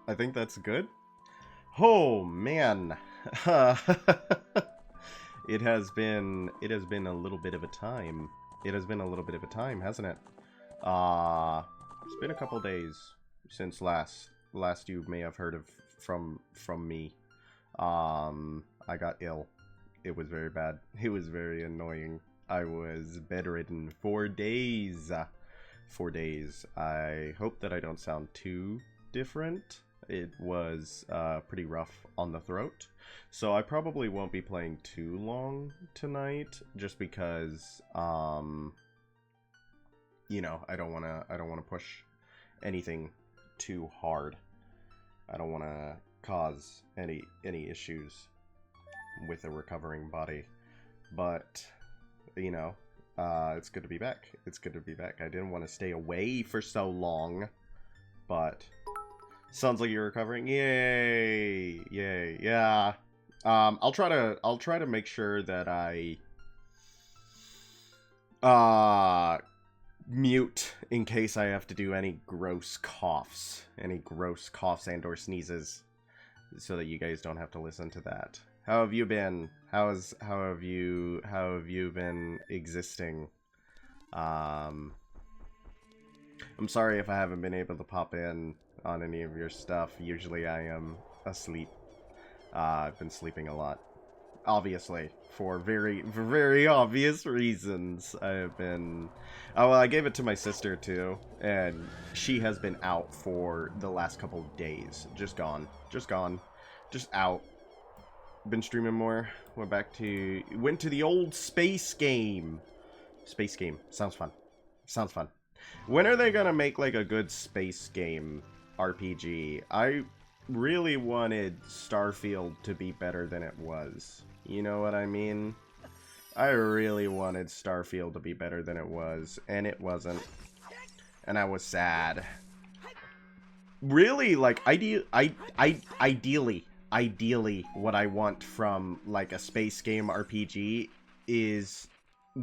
I think that's good. Oh man. It has been a little bit of a time. It has been a little bit of a time, hasn't it? It's been a couple days since last you may have heard of from me. I got ill. It was very bad. It was very annoying. I was bedridden for days. 4 days. I hope that I don't sound too different. It was pretty rough on the throat. So I probably won't be playing too long tonight, just because you know, I don't wanna push anything too hard. I don't wanna cause any issues with a recovering body. But you know, it's good to be back. It's good to be back. I didn't want to stay away for so long, but sounds like you're recovering. Yay! Yay! Yeah. I'll try to make sure that I mute in case I have to do any gross coughs and or sneezes, so that you guys don't have to listen to that. How have you been? How have you been existing? I'm sorry if I haven't been able to pop in on any of your stuff. Usually I am asleep. I've been sleeping a lot. Obviously, for very obvious reasons. I have been... Oh, well, I gave it to my sister, too. And she has been out for the last couple of days. Just gone. Just gone. Just out. Been streaming more. Went to the old space game. Space game. Sounds fun. Sounds fun. When are they gonna make, like, a good space game RPG? I really wanted Starfield to be better than it was. You know what I mean? I really wanted Starfield to be better than it was, and it wasn't. And I was sad. Really, like, ideally, what I want from, like, a space game RPG is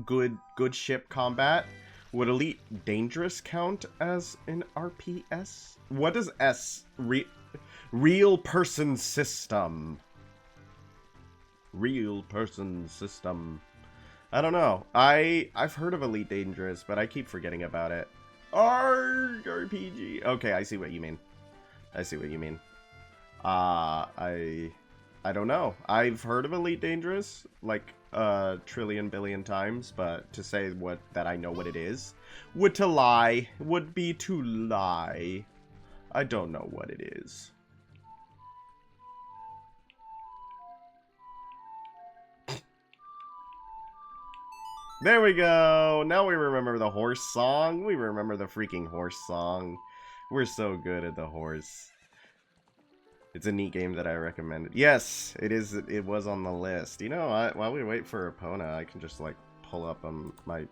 good ship combat. Would Elite Dangerous count as an RPS? What does Real person system. Real person system. I don't know. I've heard of Elite Dangerous, but I keep forgetting about it. RPG. Okay, I see what you mean. I see what you mean. I don't know. I've heard of Elite Dangerous like a trillion billion times, but to say that I know what it is would be to lie. I don't know what it is. There we go! Now we remember the horse song. We remember the freaking horse song. We're so good at the horse. It's a neat game that I recommended. Yes, it is. It was on the list. You know, while we wait for Epona, I can just, like, pull up my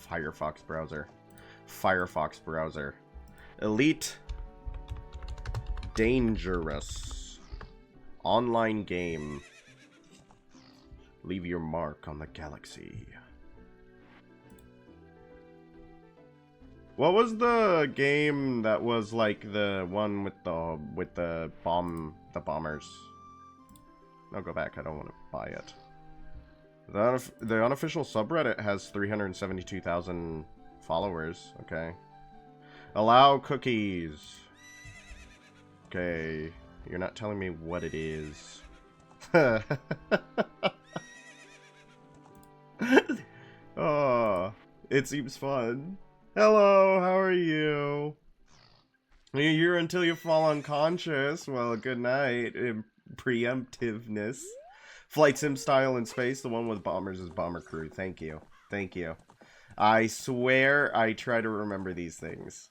Firefox browser. Firefox browser. Elite Dangerous. Online game. Leave your mark on the galaxy. What was the game that was like the one with the bombers? No, go back. I don't want to buy it. The unofficial subreddit has 372,000 followers. Okay. Allow cookies. Okay. You're not telling me what it is. Oh, it seems fun. Hello, how are you? You're here until you fall unconscious. Well, good night. Preemptiveness. Flight sim style in space. The one with bombers is Bomber Crew. Thank you. Thank you. I swear I try to remember these things.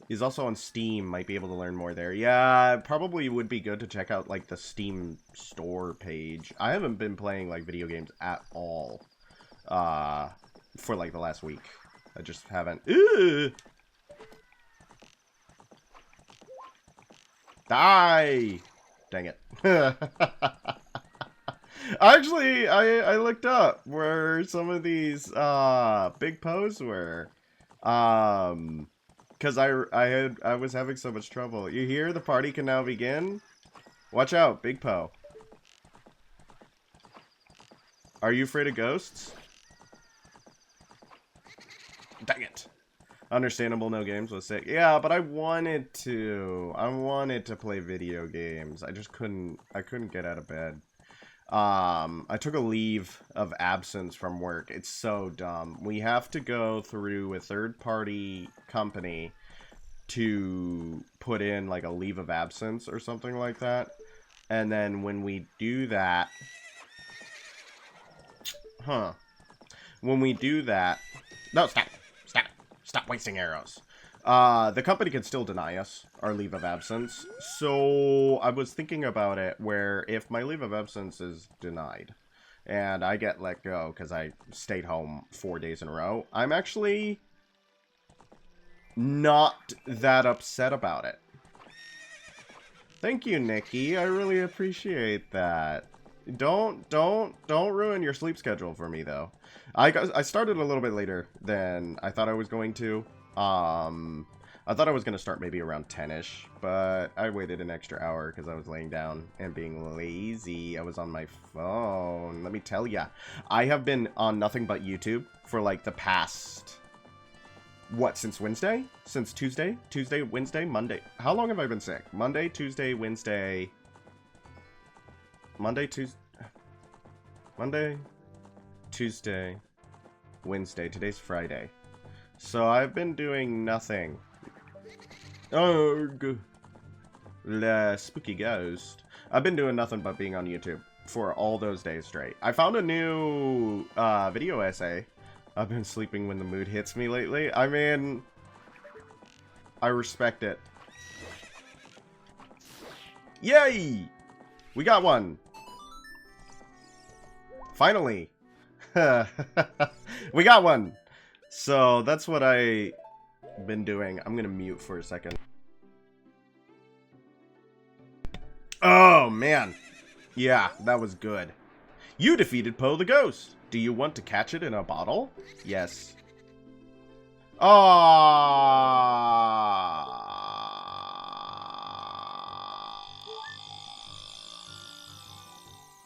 He's also on Steam. Might be able to learn more there. Yeah, probably would be good to check out, like, the Steam store page. I haven't been playing, like, video games at all. For, like, the last week. I just haven't. Ooh! Die! Dang it. Actually, I looked up where some of these big posts were. Because I was having so much trouble. You hear? The party can now begin? Watch out, Big Po. Are you afraid of ghosts? Dang it. Understandable, no games was sick. Yeah, but I wanted to. I wanted to play video games. I just couldn't. I couldn't get out of bed. I took a leave of absence from work. It's so dumb. We have to go through a third-party company to put in, like, a leave of absence or something like that. And then when we do that... Huh. When we do that... No, stop! Stop! Stop wasting arrows. The company can still deny us our leave of absence. So I was thinking about it where if my leave of absence is denied and I get let go because I stayed home 4 days in a row, I'm actually not that upset about it. Thank you, Nikki. I really appreciate that. Don't ruin your sleep schedule for me, though. I started a little bit later than I thought I was going to. I thought I was going to start maybe around 10-ish, but I waited an extra hour because I was laying down and being lazy. I was on my phone. Let me tell ya, I have been on nothing but YouTube for like the past... What, since Wednesday? Since Tuesday? Tuesday, Wednesday, Monday. How long have I been sick? Monday, Tuesday, Wednesday... Monday, Tuesday, Wednesday. Today's Friday. So I've been doing nothing. Oh, the spooky ghost. I've been doing nothing but being on YouTube for all those days straight. I found a new video essay. I've been sleeping when the mood hits me lately. I mean, I respect it. Yay! We got one. Finally. We got one. So that's what I've been doing. I'm gonna mute for a second. Oh, man. Yeah, that was good. You defeated Poe the Ghost. Do you want to catch it in a bottle? Yes.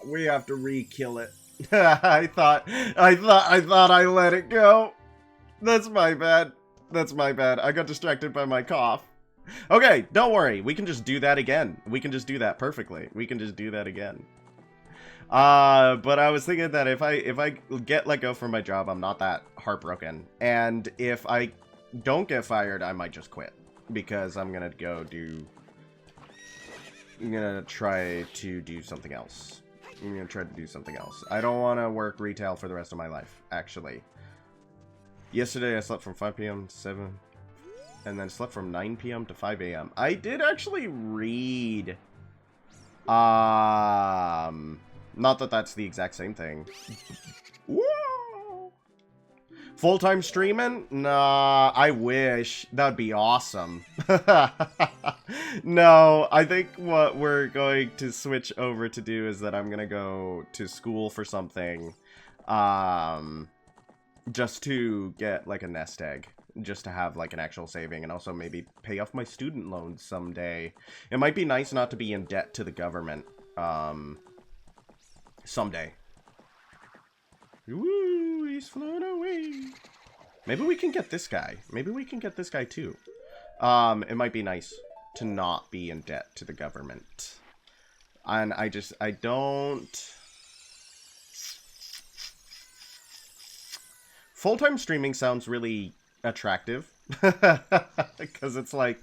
We have to re-kill it. I thought I let it go. That's my bad. That's my bad. I got distracted by my cough. Okay, don't worry. We can just do that again. We can just do that perfectly. We can just do that again. But I was thinking that if I get let go from my job, I'm not that heartbroken. And if I don't get fired, I might just quit. Because I'm gonna try to do something else. I'm gonna try to do something else. I don't want to work retail for the rest of my life, actually. Yesterday I slept from 5 p.m. to 7, and then slept from 9 p.m. to 5 a.m. I did actually read, not that that's the exact same thing. Whoa! Full-time streaming? Nah, I wish. That'd be awesome. No, I think what we're going to switch over to do is that I'm gonna go to school for something, just to get, like, a nest egg. Just to have, like, an actual saving, and also maybe pay off my student loans someday. It might be nice not to be in debt to the government, someday. Woo, he's flown away. Maybe we can get this guy. Maybe we can get this guy, too. It might be nice to not be in debt to the government. And I don't... Full-time streaming sounds really attractive. Because it's like,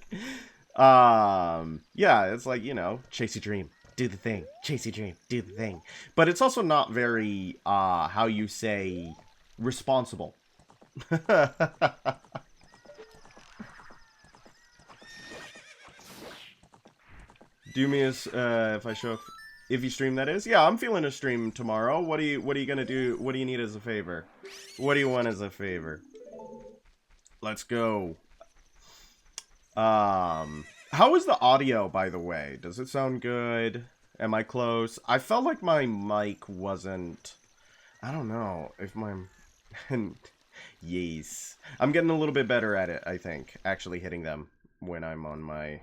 yeah, it's like, you know, chase your dream, do the thing, chase your dream, do the thing. But it's also not very, how you say, responsible. Do me as, if I show up, if you stream, that is. Yeah, I'm feeling a stream tomorrow. What are you gonna do? What do you need as a favor? What do you want as a favor? Let's go. How is the audio, by the way? Does it sound good? Am I close? I felt like my mic wasn't... I don't know if my... Yes. I'm getting a little bit better at it, I think. Actually hitting them when I'm on my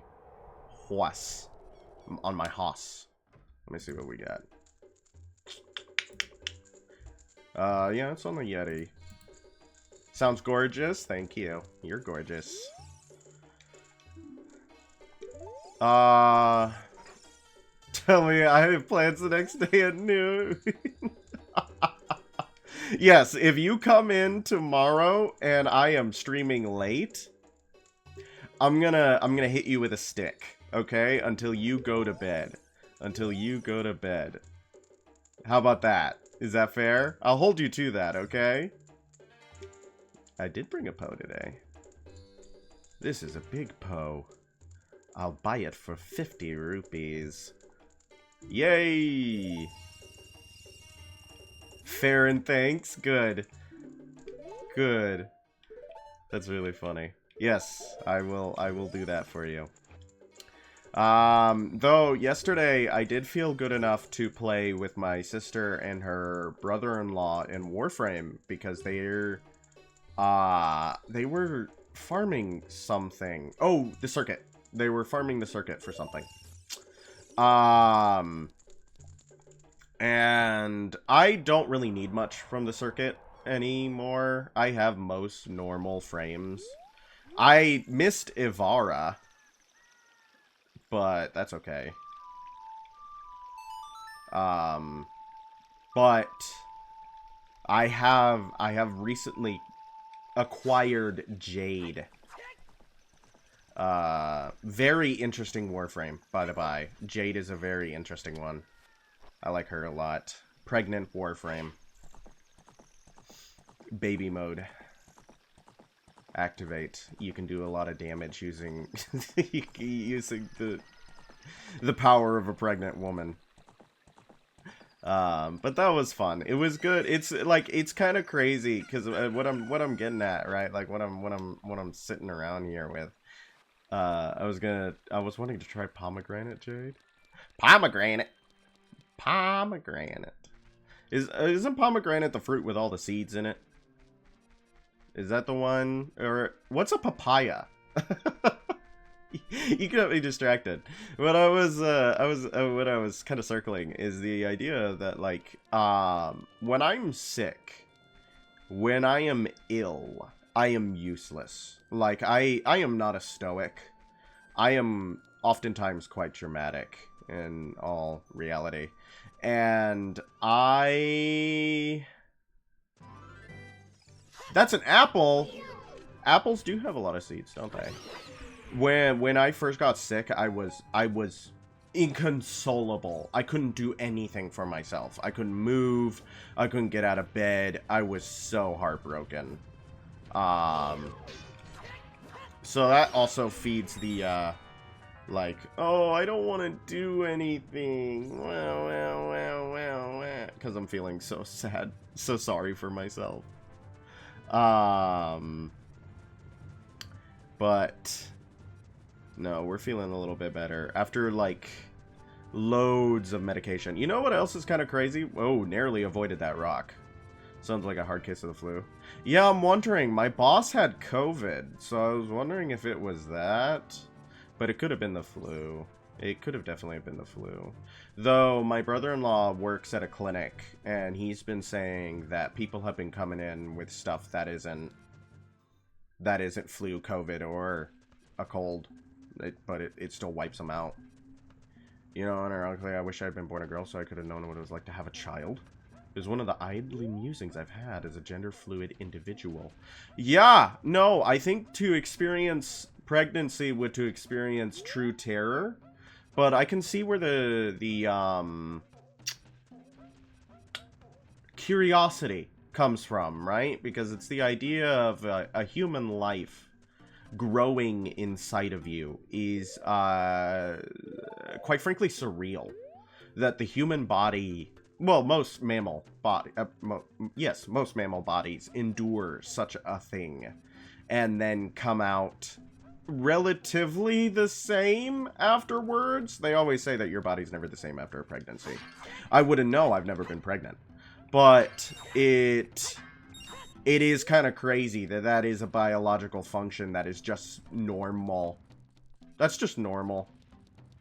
horse. On my hoss. Let me see what we got. Yeah, it's on the Yeti. Sounds gorgeous. Thank you. You're gorgeous. Tell me I have plans the next day at noon. Yes, if you come in tomorrow and I am streaming late, I'm gonna hit you with a stick, okay? Until you go to bed. Until you go to bed. How about that? Is that fair? I'll hold you to that, okay? I did bring a Poe today. This is a big Poe. I'll buy it for 50 rupees. Yay! Fair and thanks. Good. Good. That's really funny. Yes, I will do that for you. Though yesterday I did feel good enough to play with my sister and her brother-in-law in Warframe because they were farming something. Oh, the circuit. They were farming the circuit for something. And I don't really need much from the circuit anymore. I have most normal frames. I missed Ivara, but that's okay. But I have recently acquired Jade. Very interesting Warframe, by the by. Jade is a very interesting one. I like her a lot. Pregnant Warframe. Baby mode. Activate. You can do a lot of damage using using the power of a pregnant woman. But that was fun. It was good. It's like it's kind of crazy because what I'm getting at, right? Like what I'm sitting around here with. I was wanting to try pomegranate Jade. Pomegranate. Pomegranate. Isn't pomegranate the fruit with all the seeds in it? Is that the one? Or what's a papaya? You got me distracted. What I was kind of circling is the idea that like when I'm sick, when I am ill, I am useless. Like I am not a stoic. I am oftentimes quite dramatic in all reality. And that's an apple. Apples do have a lot of seeds, don't they? When I first got sick, I was inconsolable. I couldn't do anything for myself. I couldn't move. I couldn't get out of bed. I was so heartbroken. So that also feeds the like, oh, I don't want to do anything. Well, because I'm feeling so sad, so sorry for myself. But no, we're feeling a little bit better after like loads of medication. You know what else is kind of crazy? Oh, narrowly avoided that rock. Sounds like a hard case of the flu. Yeah, I'm wondering. My boss had COVID, so I was wondering if it was that. But it could have been the flu. It could have definitely been the flu. Though my brother-in-law works at a clinic, and he's been saying that people have been coming in with stuff that isn't flu, COVID, or a cold. But it still wipes them out. You know, ironically, I wish I had been born a girl so I could have known what it was like to have a child. It was one of the idly musings I've had as a gender-fluid individual. Yeah, no, I think to experience pregnancy would to experience true terror, but I can see where the curiosity comes from, right? Because it's the idea of a human life growing inside of you is quite frankly surreal. That the human body, well, most mammal bodies endure such a thing and then come out relatively the same afterwards. They always say that your body's never the same after a pregnancy. I wouldn't know. I've never been pregnant. But it it is kind of crazy that that is a biological function that is just normal. That's just normal.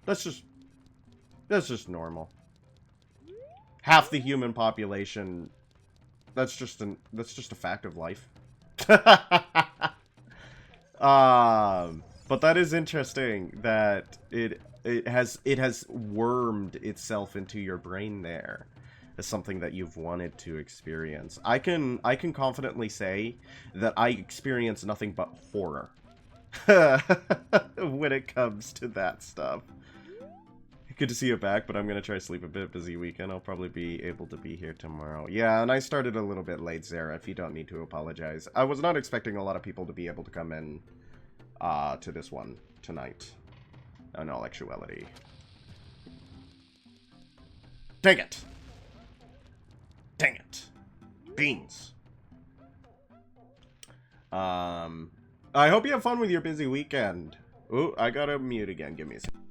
That's just normal. Half the human population, that's just a fact of life. But that is interesting that it has wormed itself into your brain there as something that you've wanted to experience. I can confidently say that I experience nothing but horror when it comes to that stuff. Good to see you back, but I'm gonna try to sleep a bit. Busy weekend. I'll probably be able to be here tomorrow. Yeah, and I started a little bit late, Sarah, if you don't need to apologize. I was not expecting a lot of people to be able to come in to this one tonight. In all actuality. Dang it! Dang it! Beans! I hope you have fun with your busy weekend. Ooh, I gotta mute again. Give me a second.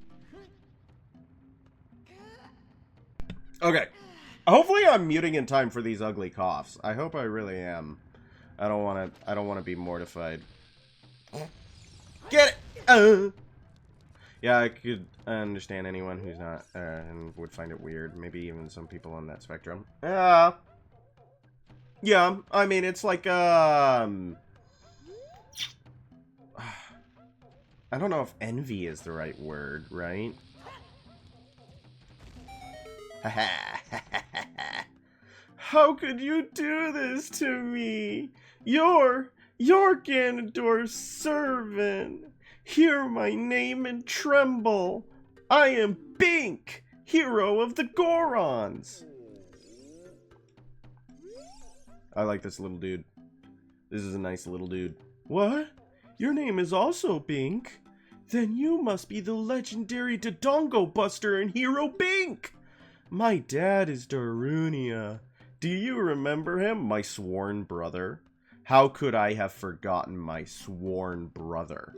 Okay. Hopefully I'm muting in time for these ugly coughs. I hope I really am. I don't wanna be mortified. Get it! Yeah, I could understand anyone who's not, and would find it weird. Maybe even some people on that spectrum. Yeah, I mean, it's like, I don't know if envy is the right word, right? How could you do this to me? You're Ganondorf's servant. Hear my name and tremble. I am Bink, hero of the Gorons. I like this little dude. This is a nice little dude. What? Your name is also Bink? Then you must be the legendary Dodongo Buster and hero Bink. My dad is Darunia. Do you remember him, my sworn brother? How could I have forgotten my sworn brother?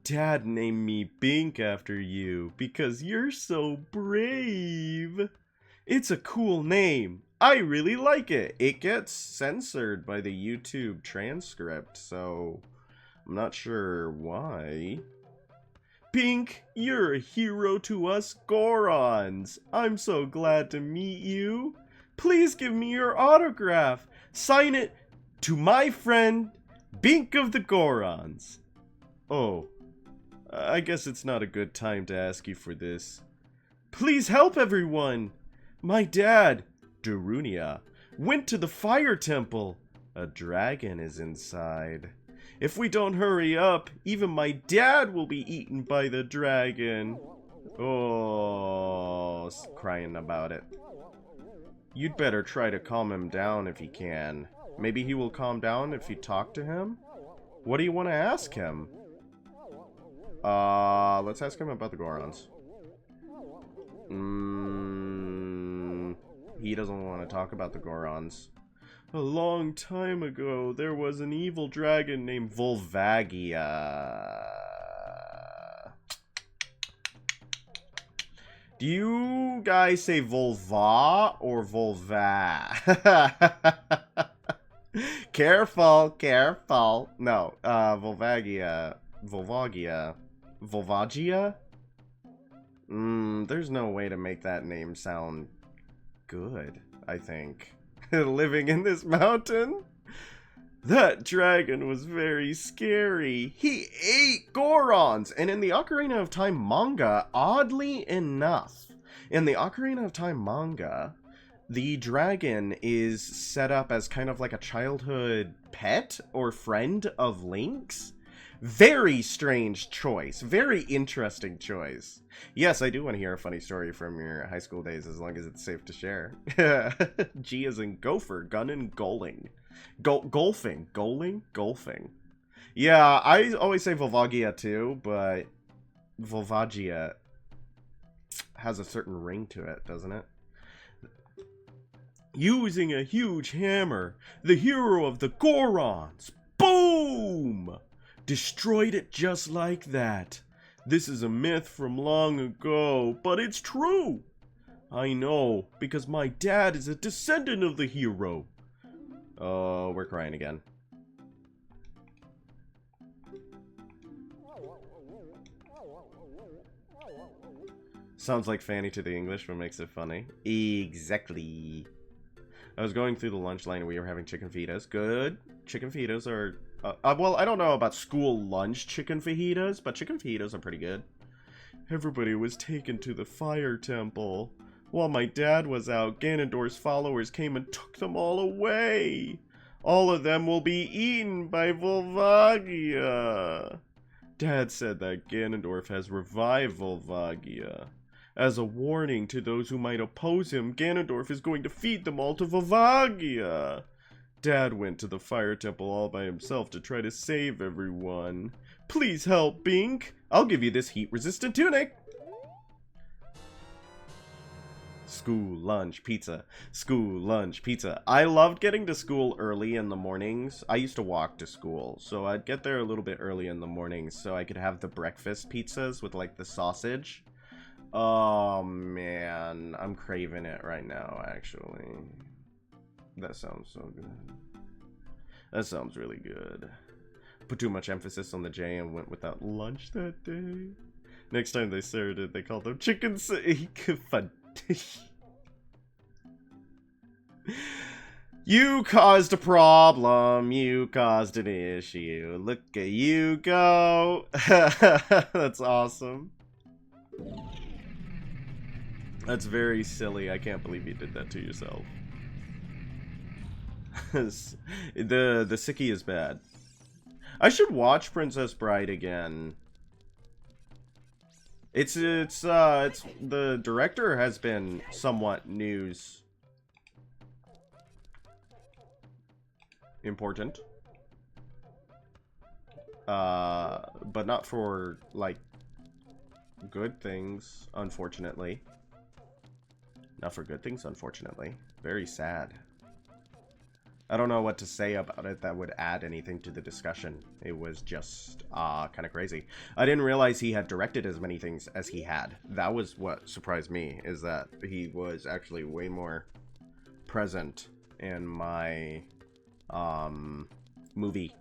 Dad named me Bink after you because you're so brave. It's a cool name. I really like it. It gets censored by the YouTube transcript, so I'm not sure why. Bink, you're a hero to us Gorons. I'm so glad to meet you. Please give me your autograph. Sign it to my friend, Bink of the Gorons. Oh, I guess it's not a good time to ask you for this. Please help everyone. My dad, Darunia, went to the fire temple. A dragon is inside. If we don't hurry up, even my dad will be eaten by the dragon. Oh, crying about it. You'd better try to calm him down if you can. Maybe he will calm down if you talk to him? What do you want to ask him? Let's ask him about the Gorons. He doesn't want to talk about the Gorons. A long time ago, there was an evil dragon named Volvagia. Do you guys say Volva or Volva? Careful, careful. No, Volvagia. Volvagia. Volvagia? There's no way to make that name sound good, I think. Living in this mountain? That dragon was very scary. He ate Gorons! And in the Ocarina of Time manga, oddly enough, in the Ocarina of Time manga, the dragon is set up as kind of like a childhood pet or friend of Link's. Very strange choice. Very interesting choice. Yes, I do want to hear a funny story from your high school days, as long as it's safe to share. G as in gopher, gun and goaling. Golfing. Goaling? Golfing. Yeah, I always say Volvagia too, but Volvagia has a certain ring to it, doesn't it? Using a huge hammer, the hero of the Gorons. Boom! Destroyed it just like that. This is a myth from long ago, but it's true. I know, because my dad is a descendant of the hero. Oh, we're crying again. Sounds like Fanny to the English, but makes it funny. Exactly. I was going through the lunch line and we were having chicken fajitas. Good. Chicken fajitas are... well, I don't know about school lunch chicken fajitas, but chicken fajitas are pretty good. Everybody was taken to the fire temple. While my dad was out, Ganondorf's followers came and took them all away. All of them will be eaten by Volvagia. Dad said that Ganondorf has revived Volvagia. As a warning to those who might oppose him, Ganondorf is going to feed them all to Volvagia. Dad went to the fire temple all by himself to try to save everyone. Please help, Bink. I'll give you this heat-resistant tunic. School, lunch, pizza. School, lunch, pizza. I loved getting to school early in the mornings. I used to walk to school, so I'd get there a little bit early in the mornings so I could have the breakfast pizzas with, like, the sausage. Oh, man. I'm craving it right now, actually. That sounds so good. That sounds really good. Put too much emphasis on the J and went without lunch that day. Next time they served it, they called them chicken fun. You caused a problem. You caused an issue. Look at you go. That's awesome. That's very silly. I can't believe you did that to yourself. the sickie is bad. I should watch Princess Bride again. It's the director has been somewhat news important. But not for, like, good things, unfortunately. Not for good things, unfortunately. Very sad. I don't know what to say about it that would add anything to the discussion. It was just kind of crazy. I didn't realize he had directed as many things as he had. That was what surprised me, is that he was actually way more present in my movie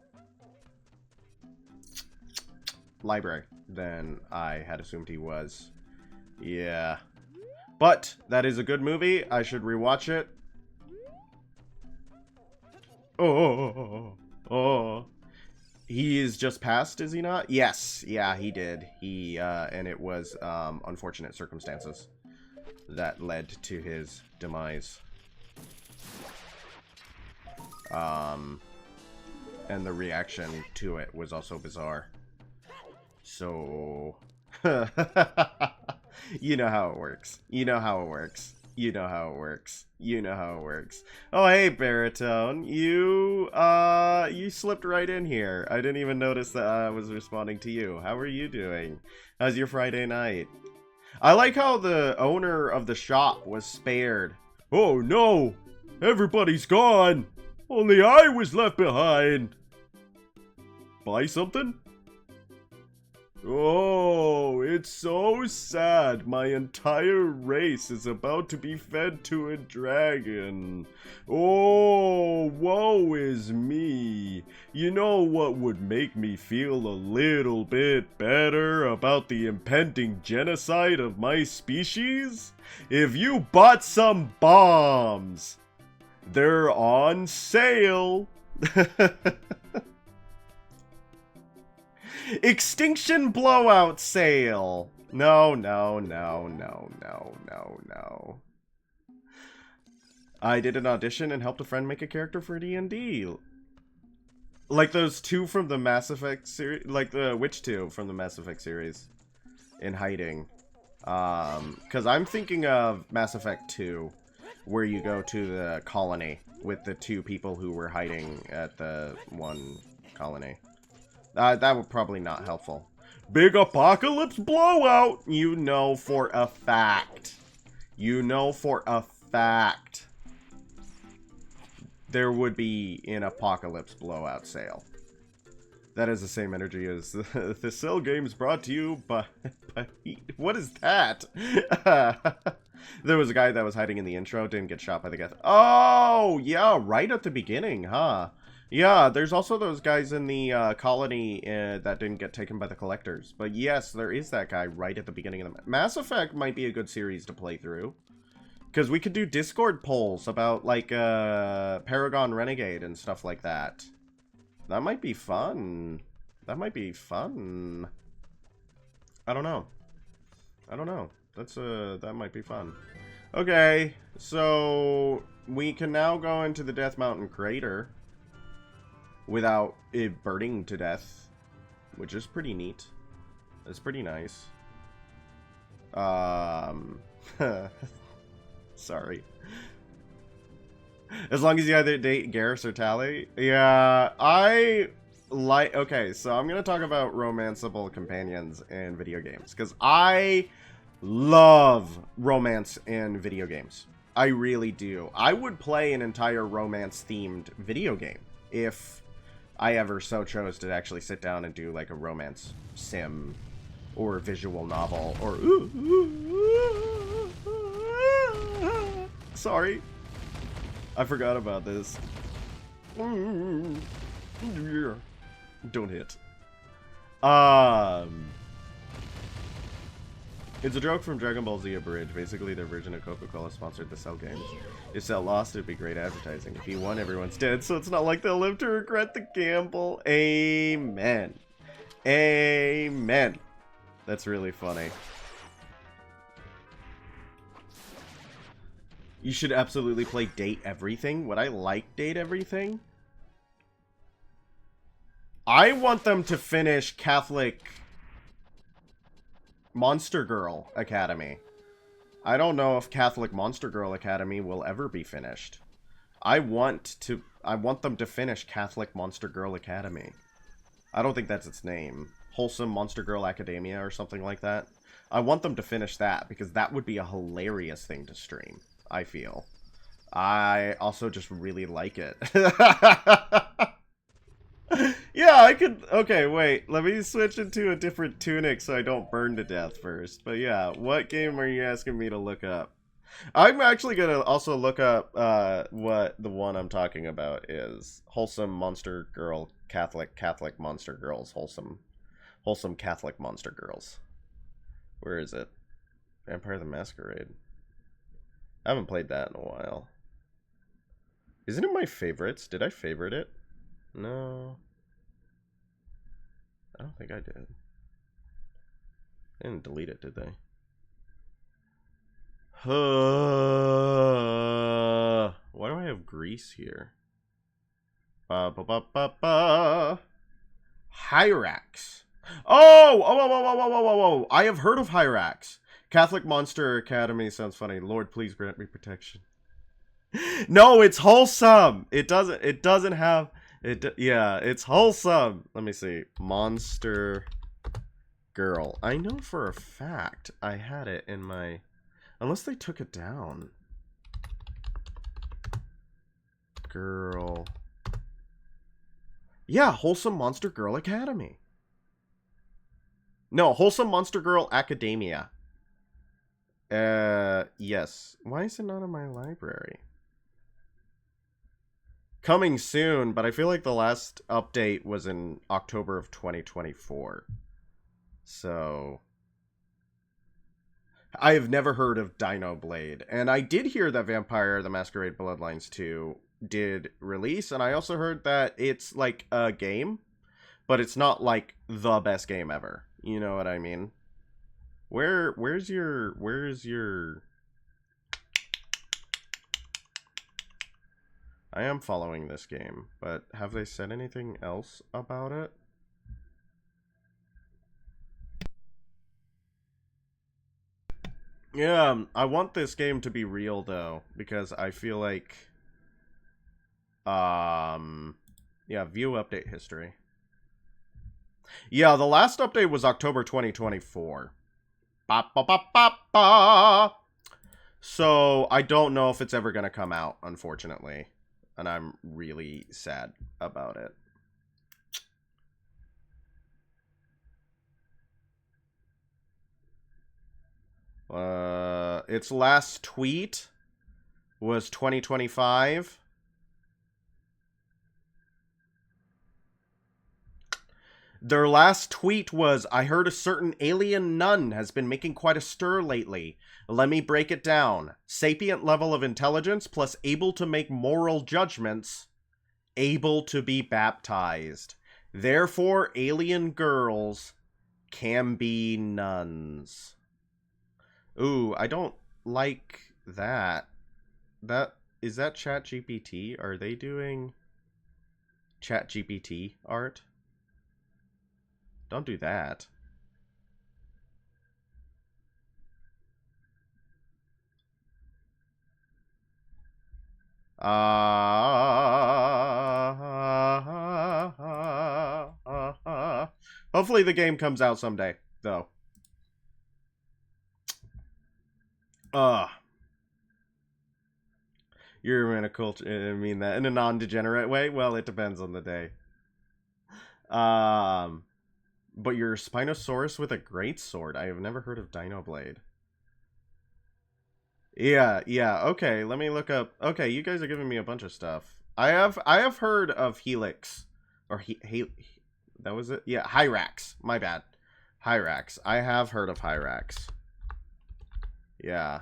library than I had assumed he was. Yeah. But that is a good movie. I should rewatch it. Oh. He is just passed, is he not? Yes. Yeah, he did. He, and it was, unfortunate circumstances that led to his demise. And the reaction to it was also bizarre. So... You know how it works. You know how it works. You know how it works. You know how it works. Oh, hey, Baritone. You slipped right in here. I didn't even notice that I was responding to you. How are you doing? How's your Friday night? I like how the owner of the shop was spared. Oh, no. Everybody's gone. Only I was left behind. Buy something? Oh, it's so sad. My entire race is about to be fed to a dragon. Oh, woe is me. You know what would make me feel a little bit better about the impending genocide of my species? If you bought some bombs. They're on sale. Extinction blowout sale. No. I did an audition and helped a friend make a character for D&D. Like those two from the Mass Effect series, like the which two from the Mass Effect series in hiding. Cuz I'm thinking of Mass Effect 2 where you go to the colony with the two people who were hiding at the one colony. That would probably not helpful. Big apocalypse blowout! You know for a fact. You know for a fact. There would be an apocalypse blowout sale. That is the same energy as the Cell Games brought to you by what is that? There was a guy that was hiding in the intro, didn't get shot by the guy. Oh, yeah, right at the beginning, huh? Yeah, there's also those guys in the colony that didn't get taken by the collectors. But yes, there is that guy right at the beginning of the... Mass Effect might be a good series to play through. Because we could do Discord polls about, like, Paragon Renegade and stuff like that. That might be fun. That might be fun. I don't know. I don't know. That might be fun. Okay, so we can now go into the Death Mountain crater without it burning to death, which is pretty neat. It's pretty nice. Sorry. As long as you either date Garrus or Tally. Yeah, I like... Okay, so I'm going to talk about romanceable companions in video games. Because I love romance in video games. I really do. I would play an entire romance-themed video game if I ever so chose to actually sit down and do like a romance sim or a visual novel or... Sorry. I forgot about this. Don't hit. It's a joke from Dragon Ball Z Abridged. Basically, their version of Coca-Cola sponsored the Cell games. If Cell lost, it'd be great advertising. If he won, everyone's dead, so it's not like they'll live to regret the gamble. Amen. Amen. That's really funny. You should absolutely play Date Everything. Would I like Date Everything? I want them to finish Catholic Monster Girl Academy. I don't know if Catholic Monster Girl Academy will ever be finished. I want them to finish Catholic Monster Girl Academy. I don't think that's its name. Wholesome Monster Girl Academia or something like that. I want them to finish that because that would be a hilarious thing to stream, I feel. I also just really like it. Yeah, I could... Okay, wait. Let me switch into a different tunic so I don't burn to death first. But yeah, what game are you asking me to look up? I'm actually going to also look up what the one I'm talking about is. Wholesome Monster Girl Catholic Monster Girls. Wholesome Catholic Monster Girls. Where is it? Vampire the Masquerade. I haven't played that in a while. Isn't it my favorites? Did I favorite it? No. I don't think I did. They didn't delete it, did they? Why do I have Greece here? Hyrax. Oh! I have heard of Hyrax. Catholic Monster Academy sounds funny. Lord, please grant me protection. No, it's wholesome. It doesn't have... Yeah, it's wholesome. Let me see. Monster Girl. I know for a fact I had it in my... Unless they took it down. Girl. Yeah, Wholesome Monster Girl Academy. No, Wholesome Monster Girl Academia. Yes. Why is it not in my library? Coming soon, but I feel like the last update was in October of 2024. So... I have never heard of Dino Blade. And I did hear that Vampire the Masquerade Bloodlines 2 did release, and I also heard that it's like a game, but it's not like the best game ever. You know what I mean? Where's your... I am following this game, but have they said anything else about it? Yeah, I want this game to be real, though, because I feel like... yeah, view update history. Yeah, the last update was October 2024. Ba, ba, ba, ba, ba. So, I don't know if it's ever going to come out, unfortunately. And I'm really sad about it. its last tweet was 2025. Their last tweet was, I heard a certain alien nun has been making quite a stir lately. Let me break it down. Sapient level of intelligence plus able to make moral judgments. Able to be baptized. Therefore, alien girls can be nuns. Ooh, I don't like that. Is that ChatGPT? Are they doing ChatGPT art? Don't do that. Hopefully the game comes out someday, though. You're in a culture. I mean that in a non-degenerate way. Well, it depends on the day. But you're Spinosaurus with a great sword. I have never heard of Dino Blade. Yeah. Okay, let me look up. Okay, you guys are giving me a bunch of stuff. I have heard of Helix, or that was it. Yeah, Hyrax. My bad. Hyrax. I have heard of Hyrax. Yeah.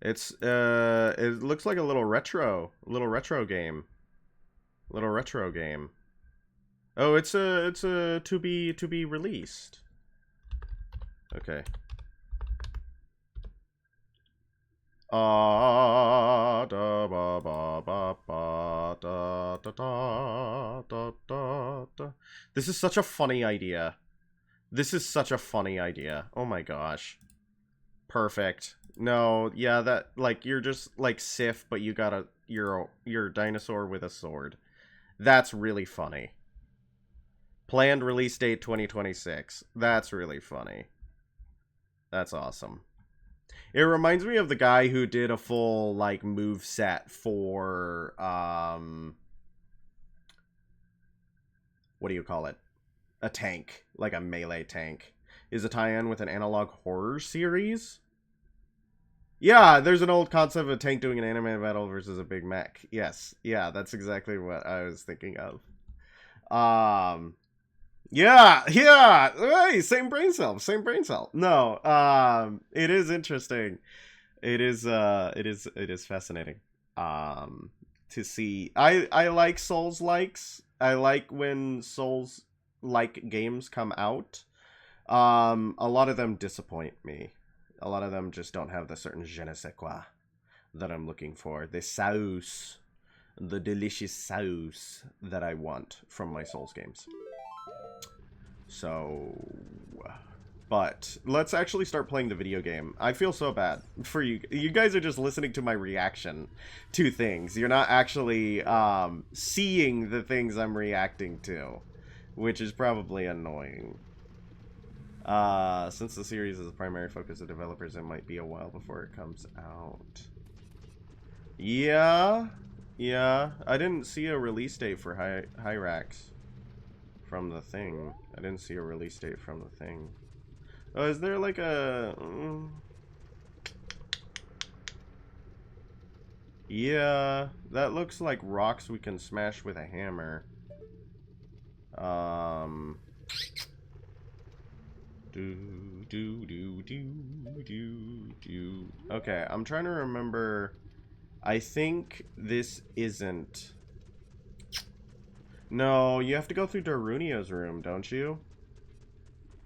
It's it looks like a little retro game. Little retro game. Oh, it's a to be released. Okay. This is such a funny idea. This is such a funny idea. Oh my gosh. Perfect. No, yeah, that, like, you're just like Sif, but you got you're a dinosaur with a sword. That's really funny. Planned release date 2026. That's really funny. That's awesome. It reminds me of the guy who did a full, like, move set for, what do you call it? A tank. Like a melee tank. Is a tie-in with an analog horror series? Yeah, there's an old concept of a tank doing an anime battle versus a big mech. Yes. Yeah, that's exactly what I was thinking of. Yeah. Hey, same brain cell. No, it is interesting. It is fascinating. To see. I like Souls likes. I like when Souls like games come out. A lot of them disappoint me. A lot of them just don't have the certain je ne sais quoi that I'm looking for. The sauce. The delicious sauce that I want from my Souls games. So, but let's actually start playing the video game. I feel so bad for you. You guys are just listening to my reaction to things. You're not actually seeing the things I'm reacting to, which is probably annoying. Since the series is the primary focus of developers, it might be a while before it comes out. Yeah. I didn't see a release date for Hyrax from the thing. I didn't see a release date from the thing. Oh, is there like a... Yeah, that looks like rocks we can smash with a hammer. Okay, I'm trying to remember. I think this isn't... No, you have to go through Darunio's room, don't you?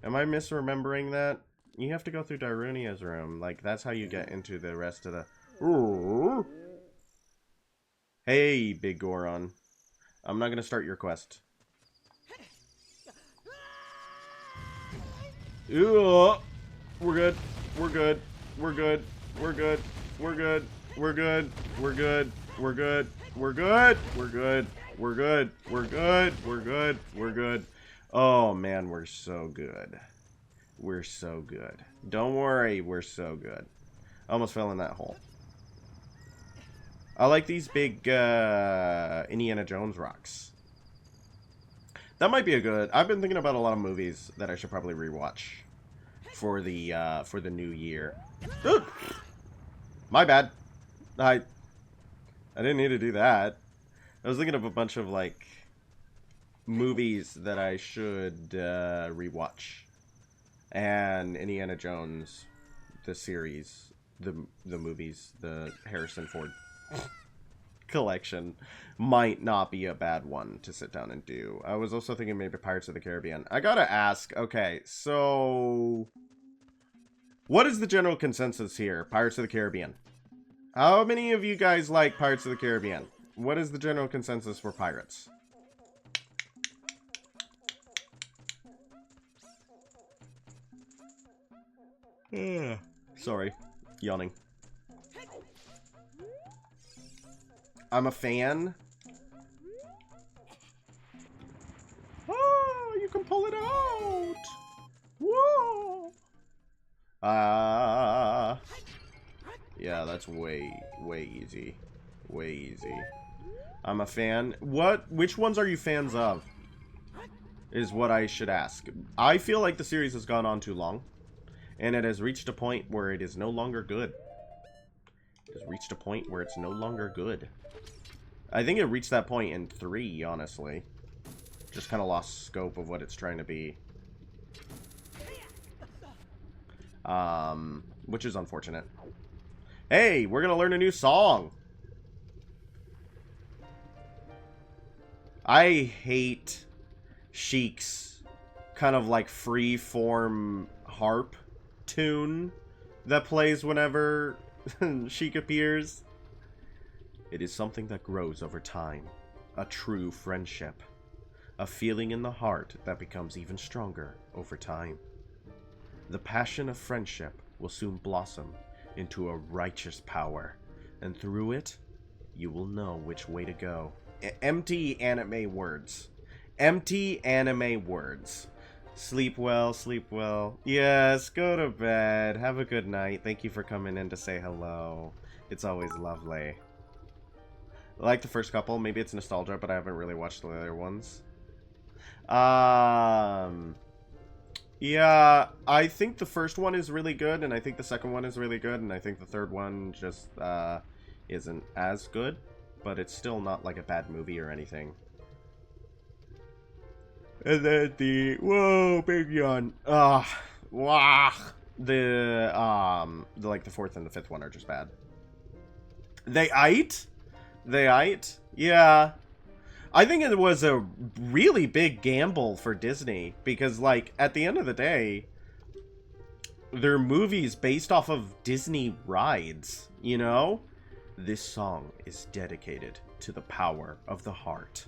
Am I misremembering that? You have to go through Darunio's room. Like, that's how you get into the rest of the... Ooh. Hey, Big Goron. I'm not gonna start your quest. Ooh. We're good. We're good. We're good. We're good. We're good. We're good. We're good. We're good. We're good. We're good. We're good. We're good. We're good. We're good. Oh man, we're so good. We're so good. Don't worry, we're so good. I almost fell in that hole. I like these big Indiana Jones rocks. That might be a good... I've been thinking about a lot of movies that I should probably rewatch. for the new year. My bad. I didn't need to do that. I was thinking of a bunch of like movies that I should rewatch, and Indiana Jones, the series, the movies, the Harrison Ford collection might not be a bad one to sit down and do. I was also thinking maybe Pirates of the Caribbean. I gotta ask, okay, so what is the general consensus here? Pirates of the Caribbean. How many of you guys like Pirates of the Caribbean? What is the general consensus for pirates? Sorry, yawning. I'm a fan. Oh, you can pull it out. Whoa. Yeah, that's way easy. Way easy. I'm a fan. Which ones are you fans of? Is what I should ask. I feel like the series has gone on too long, and it has reached a point where it is no longer good. It has reached a point where it's no longer good. I think it reached that point in 3, honestly. Just kind of lost scope of what it's trying to be. Which is unfortunate. Hey, we're gonna learn a new song! I hate Sheik's kind of like free-form harp tune that plays whenever Sheik appears. It is something that grows over time. A true friendship. A feeling in the heart that becomes even stronger over time. The passion of friendship will soon blossom into a righteous power, and through it, you will know which way to go. Empty anime words. Empty anime words. Sleep well, sleep well. Yes, go to bed. Have a good night. Thank you for coming in to say hello. It's always lovely. I like the first couple. Maybe it's nostalgia, but I haven't really watched the other ones. Yeah, I think the first one is really good, and I think the second one is really good, and I think the third one just isn't as good, but it's still not like a bad movie or anything. And then whoa, big yawn. Wah. Like the fourth and the fifth one are just bad. They ate? Yeah. I think it was a really big gamble for Disney, because, like, at the end of the day, they're movies based off of Disney rides, you know? This song is dedicated to the power of the heart.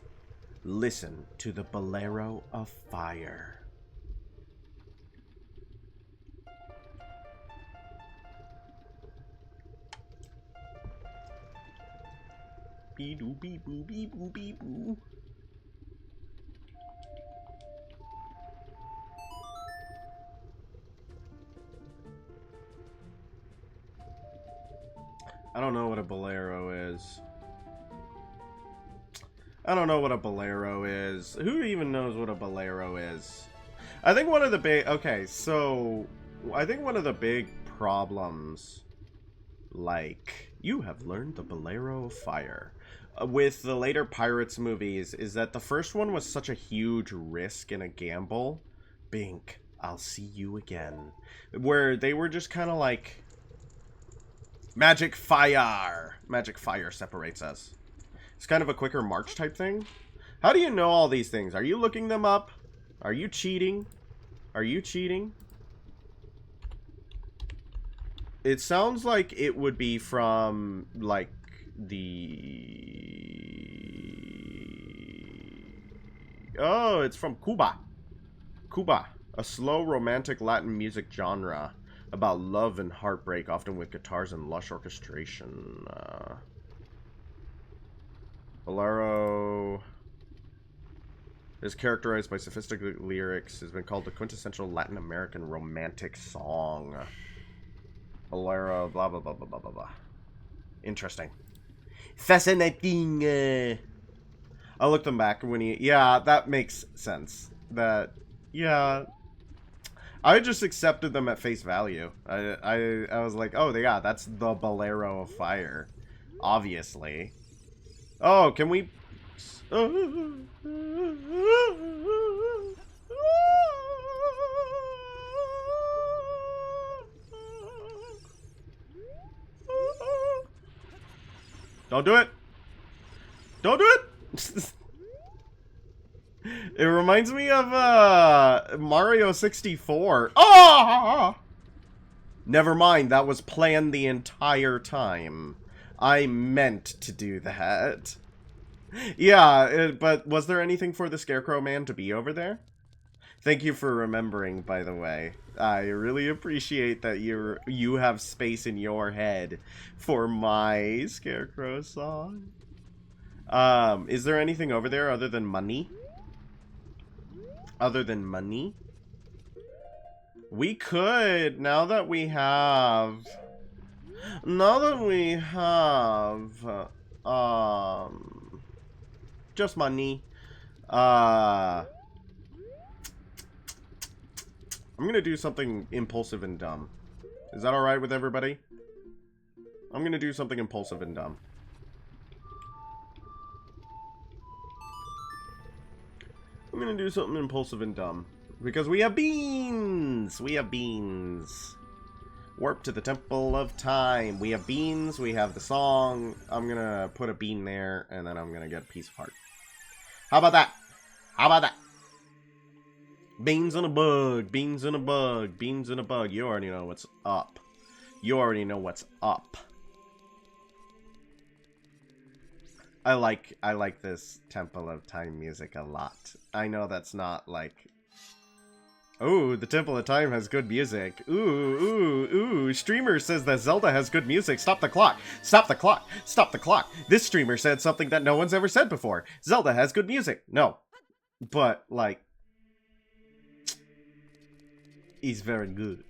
Listen to the Bolero of Fire. Bee-doo, bee-boo, bee-boo, bee-boo. I don't know what a bolero is. I don't know what a bolero is. Who even knows what a bolero is? I think one of the big... Okay, so... I think one of the big problems... Like... You have learned the Bolero of Fire. With the later Pirates movies, is that the first one was such a huge risk and a gamble. Bink, I'll see you again. Where they were just kind of like... Magic fire! Magic fire separates us. It's kind of a quicker march type thing. How do you know all these things? Are you looking them up? Are you cheating? Are you cheating? It sounds like it would be from, like, Oh, it's from Cuba. Cuba. A slow, romantic Latin music genre about love and heartbreak, often with guitars and lush orchestration. Bolero is characterized by sophisticated lyrics, has been called the quintessential Latin American romantic song. Bolero, blah, blah, blah, blah, blah, blah, blah. Interesting. Fascinating. I'll look them back when he... Yeah, that makes sense. Yeah. I just accepted them at face value. I was like, oh yeah, that's the Bolero of Fire. Obviously. Oh, can we... Don't do it! Don't do it! It reminds me of Mario 64. Oh! Never mind, that was planned the entire time. I meant to do that. Yeah, but was there anything for the Scarecrow Man to be over there? Thank you for remembering, by the way. I really appreciate that you have space in your head for my Scarecrow song. Is there anything over there other than money? Other than money? We could, now that we have... just money. I'm gonna do something impulsive and dumb. Is that alright with everybody? I'm gonna do something impulsive and dumb. I'm gonna do something impulsive and dumb. Because we have beans! We have beans. Warp to the Temple of Time. We have beans, we have the song. I'm gonna put a bean there, and then I'm gonna get a piece of heart. How about that? How about that? Beans and a bug, beans and a bug, beans and a bug. You already know what's up. You already know what's up. I like this Temple of Time music a lot. I know that's not like... Ooh, the Temple of Time has good music. Ooh. Streamer says that Zelda has good music. Stop the clock. Stop the clock. Stop the clock. This streamer said something that no one's ever said before. Zelda has good music. No. But, like... he's very good.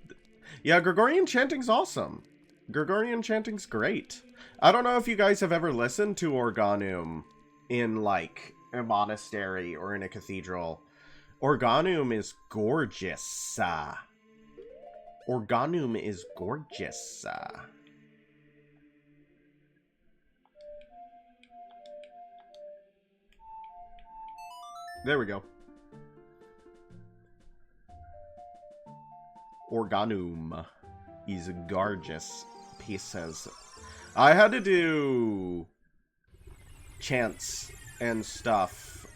Yeah, Gregorian chanting's awesome. Gregorian chanting's great. I don't know if you guys have ever listened to Organum in, like, a monastery or in a cathedral. Organum is gorgeous. Organum is gorgeous. There we go. Organum is gorgeous pieces. I had to do chants and stuff.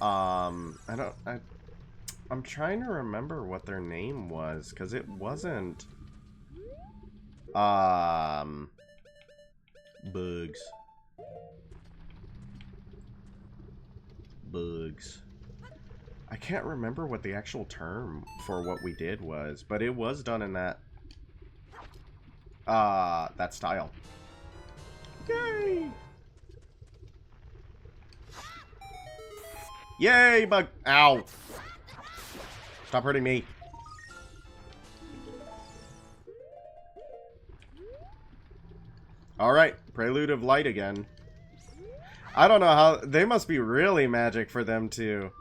I'm trying to remember what their name was, because it wasn't bugs. I can't remember what the actual term for what we did was, but it was done in that style. Yay! Yay, bug! Ow! Stop hurting me. Alright, Prelude of Light again. I don't know how... they must be really magic for them to...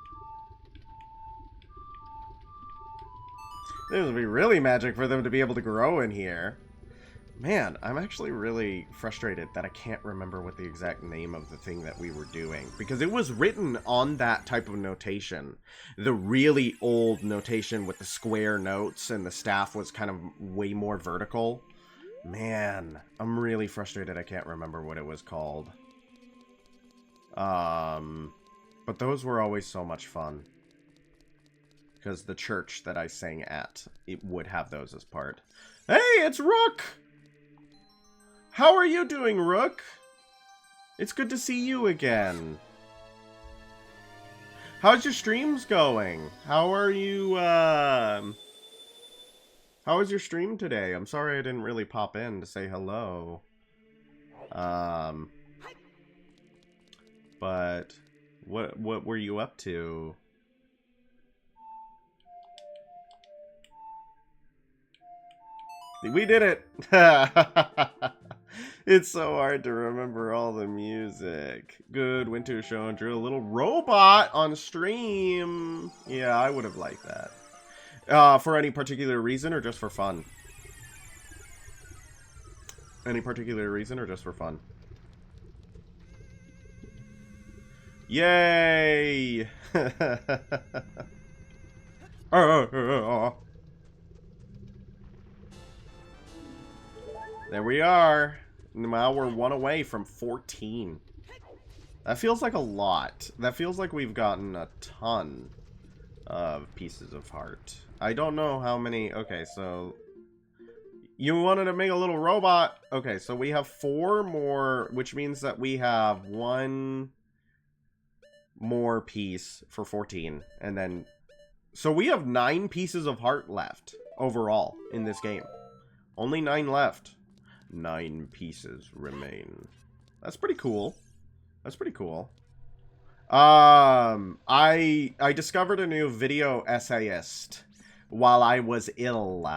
It must be really magic for them to be able to grow in here. Man, I'm actually really frustrated that I can't remember what the exact name of the thing that we were doing. Because it was written on that type of notation. The really old notation with the square notes and the staff was kind of way more vertical. Man, I'm really frustrated I can't remember what it was called. But those were always so much fun. Because the church that I sang at, it would have those as part. Hey, it's Rook! How are you doing, Rook? It's good to see you again. How's your streams going? How are you, how was your stream today? I'm sorry I didn't really pop in to say hello. But what were you up to? We did it! It's so hard to remember all the music. Good winter show and drew a little robot on stream. Yeah, I would have liked that. For any particular reason or just for fun? Any particular reason or just for fun? Yay! There we are. Now we're one away from 14. That feels like a lot. That feels like we've gotten a ton of pieces of heart. I don't know how many... Okay, so... You wanted to make a little robot. Okay, so we have 4 more, which means that we have 1 more piece for 14. And then... So we have 9 pieces of heart left overall in this game. Only 9 left. 9 pieces remain. That's pretty cool. That's pretty cool. I discovered a new video essayist while I was ill.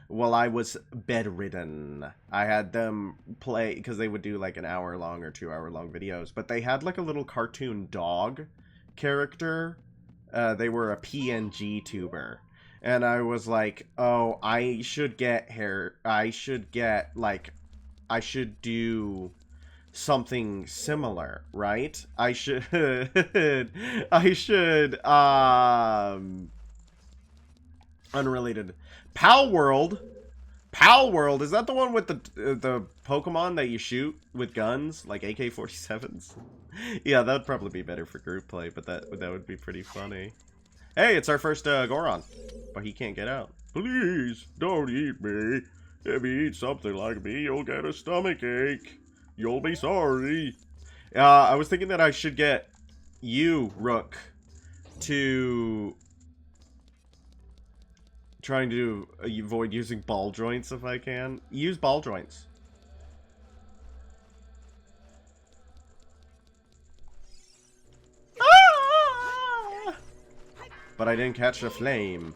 While I was bedridden. I had them play, because they would do like an hour-long or 2-hour-long videos, but they had like a little cartoon dog character. They were a PNG tuber. And I was like, oh, I should get hair. I should do something similar, right? I should unrelated. Pal World, is that the one with the Pokemon that you shoot with guns like AK-47s? Yeah, that would probably be better for group play, but that would be pretty funny. Hey, it's our first Goron, but he can't get out. Please don't eat me. If you eat something like me, you'll get a stomachache. You'll be sorry. I was thinking that I should get you, Rook, to trying to avoid using ball joints if I can. Use ball joints. Ah! But I didn't catch the flame.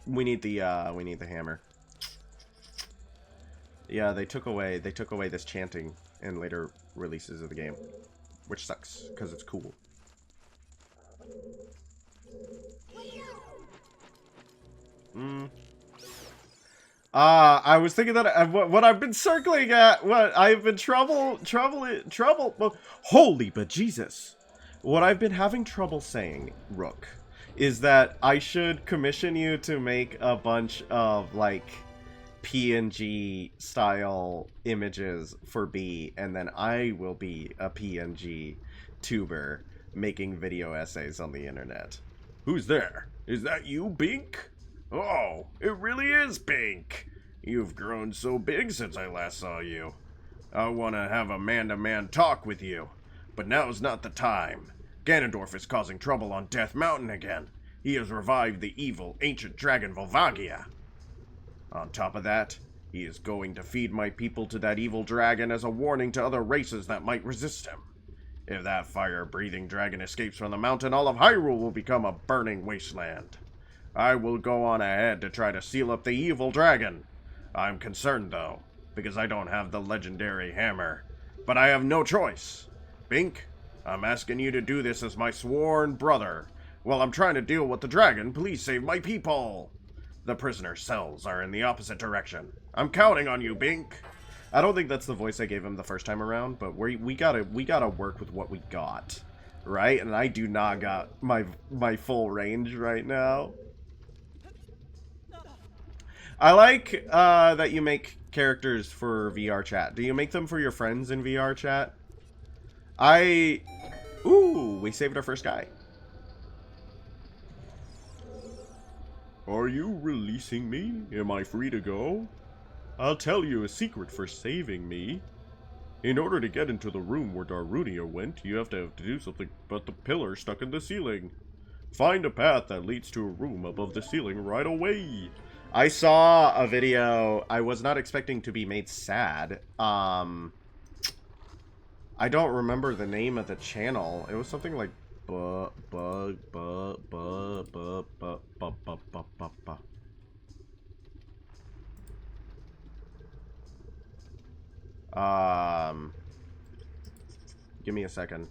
We need the hammer. Yeah, they took away this chanting in later releases of the game, which sucks because it's cool. I was thinking that what I've been circling at, what I've been trouble. Holy bejesus! What I've been having trouble saying, Rook, is that I should commission you to make a bunch of like PNG style images for B, and then I will be a PNG tuber making video essays on the internet. Who's there? Is that you, Bink? Oh, it really is Bink. You've grown so big since I last saw you. I want to have a man-to-man talk with you, but now's not the time. Ganondorf is causing trouble on Death Mountain again. He has revived the evil, ancient dragon Volvagia. On top of that, he is going to feed my people to that evil dragon as a warning to other races that might resist him. If that fire-breathing dragon escapes from the mountain, all of Hyrule will become a burning wasteland. I will go on ahead to try to seal up the evil dragon. I'm concerned, though, because I don't have the legendary hammer. But I have no choice. Bink, I'm asking you to do this as my sworn brother. While I'm trying to deal with the dragon, please save my people. The prisoner's cells are in the opposite direction. I'm counting on you, Bink. I don't think that's the voice I gave him the first time around, but we gotta work with what we got, right? And I do not got my full range right now. I like that you make characters for VR chat. Do you make them for your friends in VR chat? Ooh, we saved our first guy. Are you releasing me? Am I free to go? I'll tell you a secret for saving me. In order to get into the room where Darunia went, you have to do something but the pillar stuck in the ceiling. Find a path that leads to a room above the ceiling right away. I saw a video. I was not expecting to be made sad. I don't remember the name of the channel. It was something like give me a second.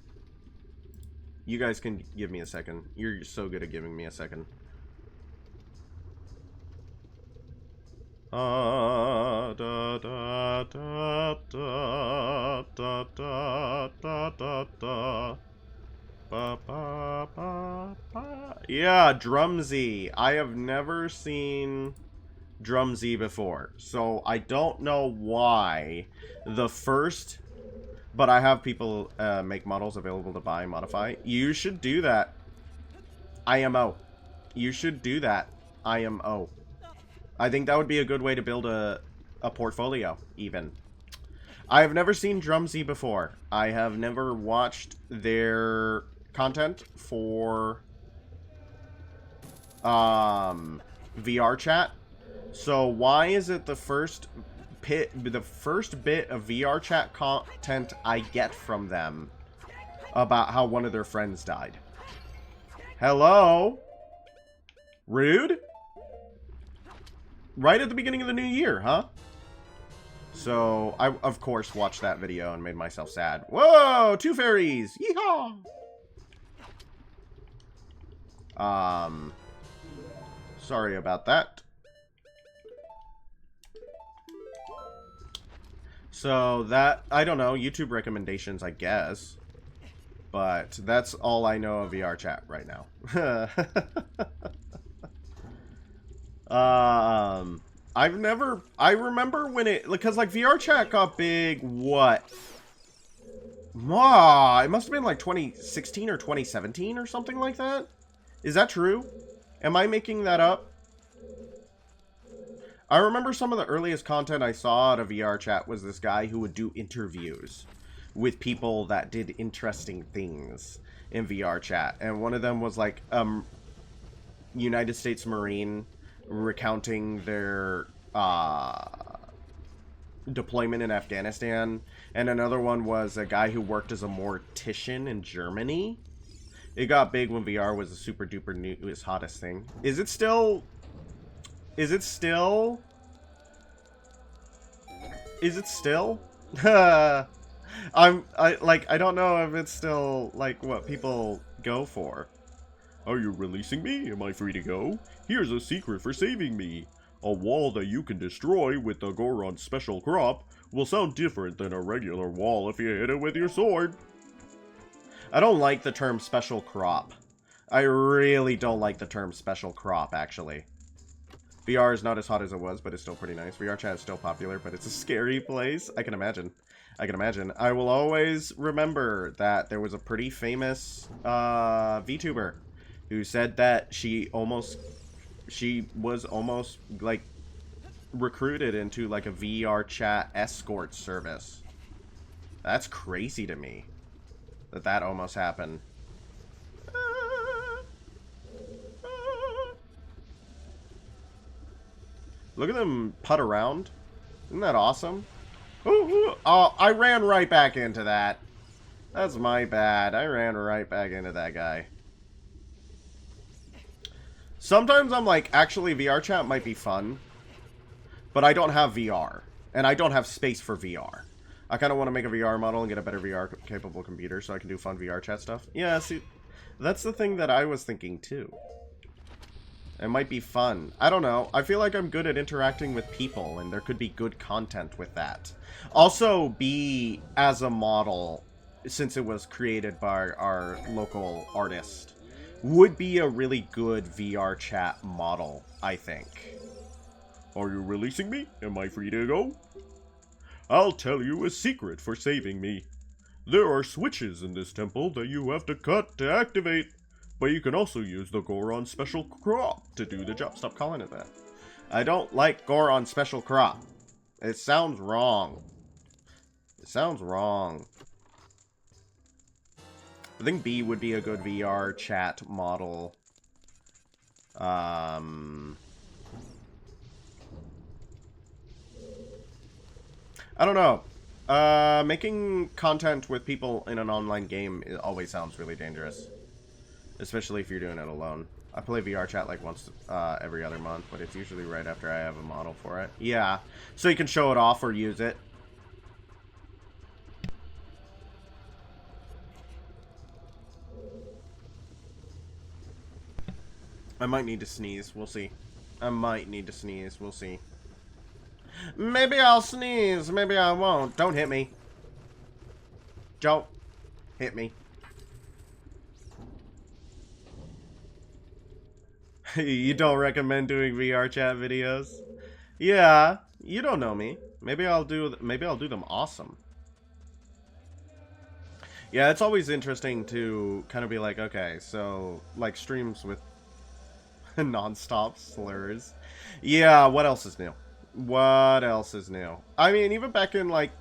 You guys can give me a second. You're so good at giving me a second. Da, da, da, da, da, da, da, da, da. Ba, ba, ba, ba. Yeah, Drumsy. I have never seen Drumsy before, so I don't know why the first... But I have people make models available to buy and modify. You should do that. IMO. You should do that. IMO. I think that would be a good way to build a portfolio, even. I have never seen Drumsy before. I have never watched their content for VR chat. So why is it the first bit of VR chat content I get from them about how one of their friends died? Hello? Rude? Right at the beginning of the new year, huh? So, I, of course, watched that video and made myself sad. Whoa! 2 fairies! Yeehaw! Sorry about that. So, that, I don't know, YouTube recommendations, I guess. But that's all I know of VR chat right now. I remember when it, because like VR chat got big, what? It must have been like 2016 or 2017 or something like that. Is that true? Am I making that up? I remember some of the earliest content I saw out of VR chat was this guy who would do interviews with people that did interesting things in VR chat. And one of them was like, United States Marine recounting their deployment in Afghanistan, and another one was a guy who worked as a mortician in Germany. It got big when VR was a super duper newest hottest thing. Is it still? Is it still? Is it still? I don't know if it's still like what people go for. Are you releasing me? Am I free to go? Here's a secret for saving me. A wall that you can destroy with the Goron special crop will sound different than a regular wall if you hit it with your sword. I don't like the term special crop. I really don't like the term special crop, actually. VR is not as hot as it was, but it's still pretty nice. VR chat is still popular, but it's a scary place. I can imagine. I can imagine. I will always remember that there was a pretty famous VTuber who said that she was almost like recruited into like a VR chat escort service. That's crazy to me that almost happened. Look at them putt around. Isn't that awesome? Ooh, oh, I ran right back into that. That's my bad. I ran right back into that guy. Sometimes I'm like, actually, VR chat might be fun, but I don't have VR, and I don't have space for VR. I kind of want to make a VR model and get a better VR-capable computer so I can do fun VR chat stuff. Yeah, see, that's the thing that I was thinking, too. It might be fun. I don't know. I feel like I'm good at interacting with people, and there could be good content with that. Also, Bee, as a model, since it was created by our local artist, would be a really good VR chat model, I think. Are you releasing me? Am I free to go? I'll tell you a secret for saving me. There are switches in this temple that you have to cut to activate. But you can also use the Goron special crop to do the job. Stop calling it that. I don't like Goron special crop. It sounds wrong. It sounds wrong. I think B would be a good VR chat model. I don't know. Making content with people in an online game always sounds really dangerous. Especially if you're doing it alone. I play VR chat like once every other month, but it's usually right after I have a model for it. Yeah, so you can show it off or use it. I might need to sneeze. We'll see. I might need to sneeze. We'll see. Maybe I'll sneeze. Maybe I won't. Don't hit me. Don't hit me. You don't recommend doing VR chat videos? Yeah, you don't know me. Maybe I'll do them awesome. Yeah, it's always interesting to kind of be like, okay, so like streams with non-stop slurs. Yeah, what else is new? What else is new? I mean, even back in like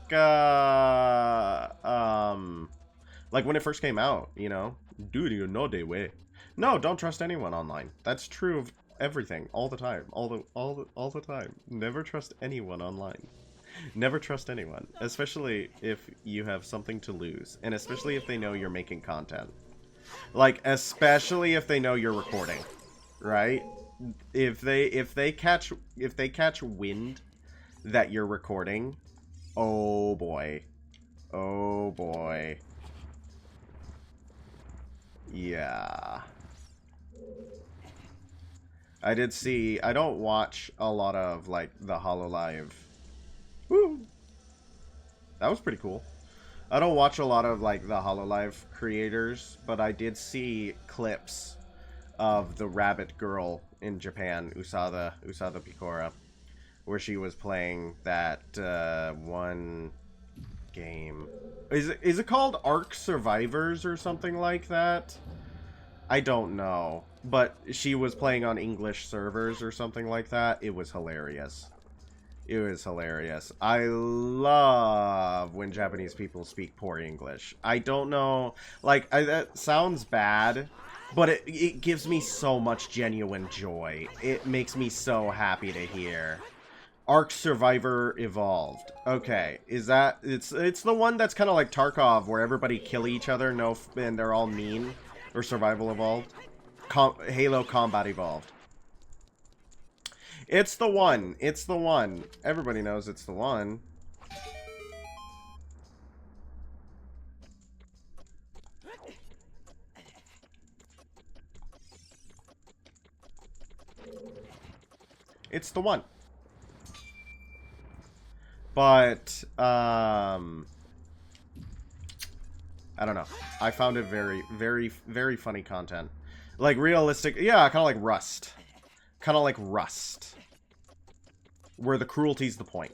when it first came out, you know, dude, you know the way. No, don't trust anyone online. That's true of everything, all the time, all the time. Never trust anyone online. Never trust anyone, especially if you have something to lose, and especially if they know you're making content. Like, especially if they know you're recording, right? If they catch wind that you're recording, oh boy. Oh boy. Yeah. I did see, I don't watch a lot of like the HoloLive. Woo! That was pretty cool. I don't watch a lot of like the HoloLive creators, but I did see clips of the rabbit girl in Japan, Usada Picora, where she was playing that one game. Is it called Ark Survivors or something like that? I don't know, but she was playing on English servers or something like that. It was hilarious. It was hilarious. I love when Japanese people speak poor English. I don't know, like, that sounds bad, but it gives me so much genuine joy. It makes me so happy to hear. Ark Survivor Evolved. Okay, is that... It's the one that's kind of like Tarkov, where everybody kill each other, and they're all mean. Or Survival Evolved. Halo Combat Evolved. It's the one. It's the one. Everybody knows it's the one. It's the one. But, I don't know. I found it very, very, very funny content. Like, realistic. Yeah, kind of like Rust. Kind of like Rust. Where the cruelty's the point.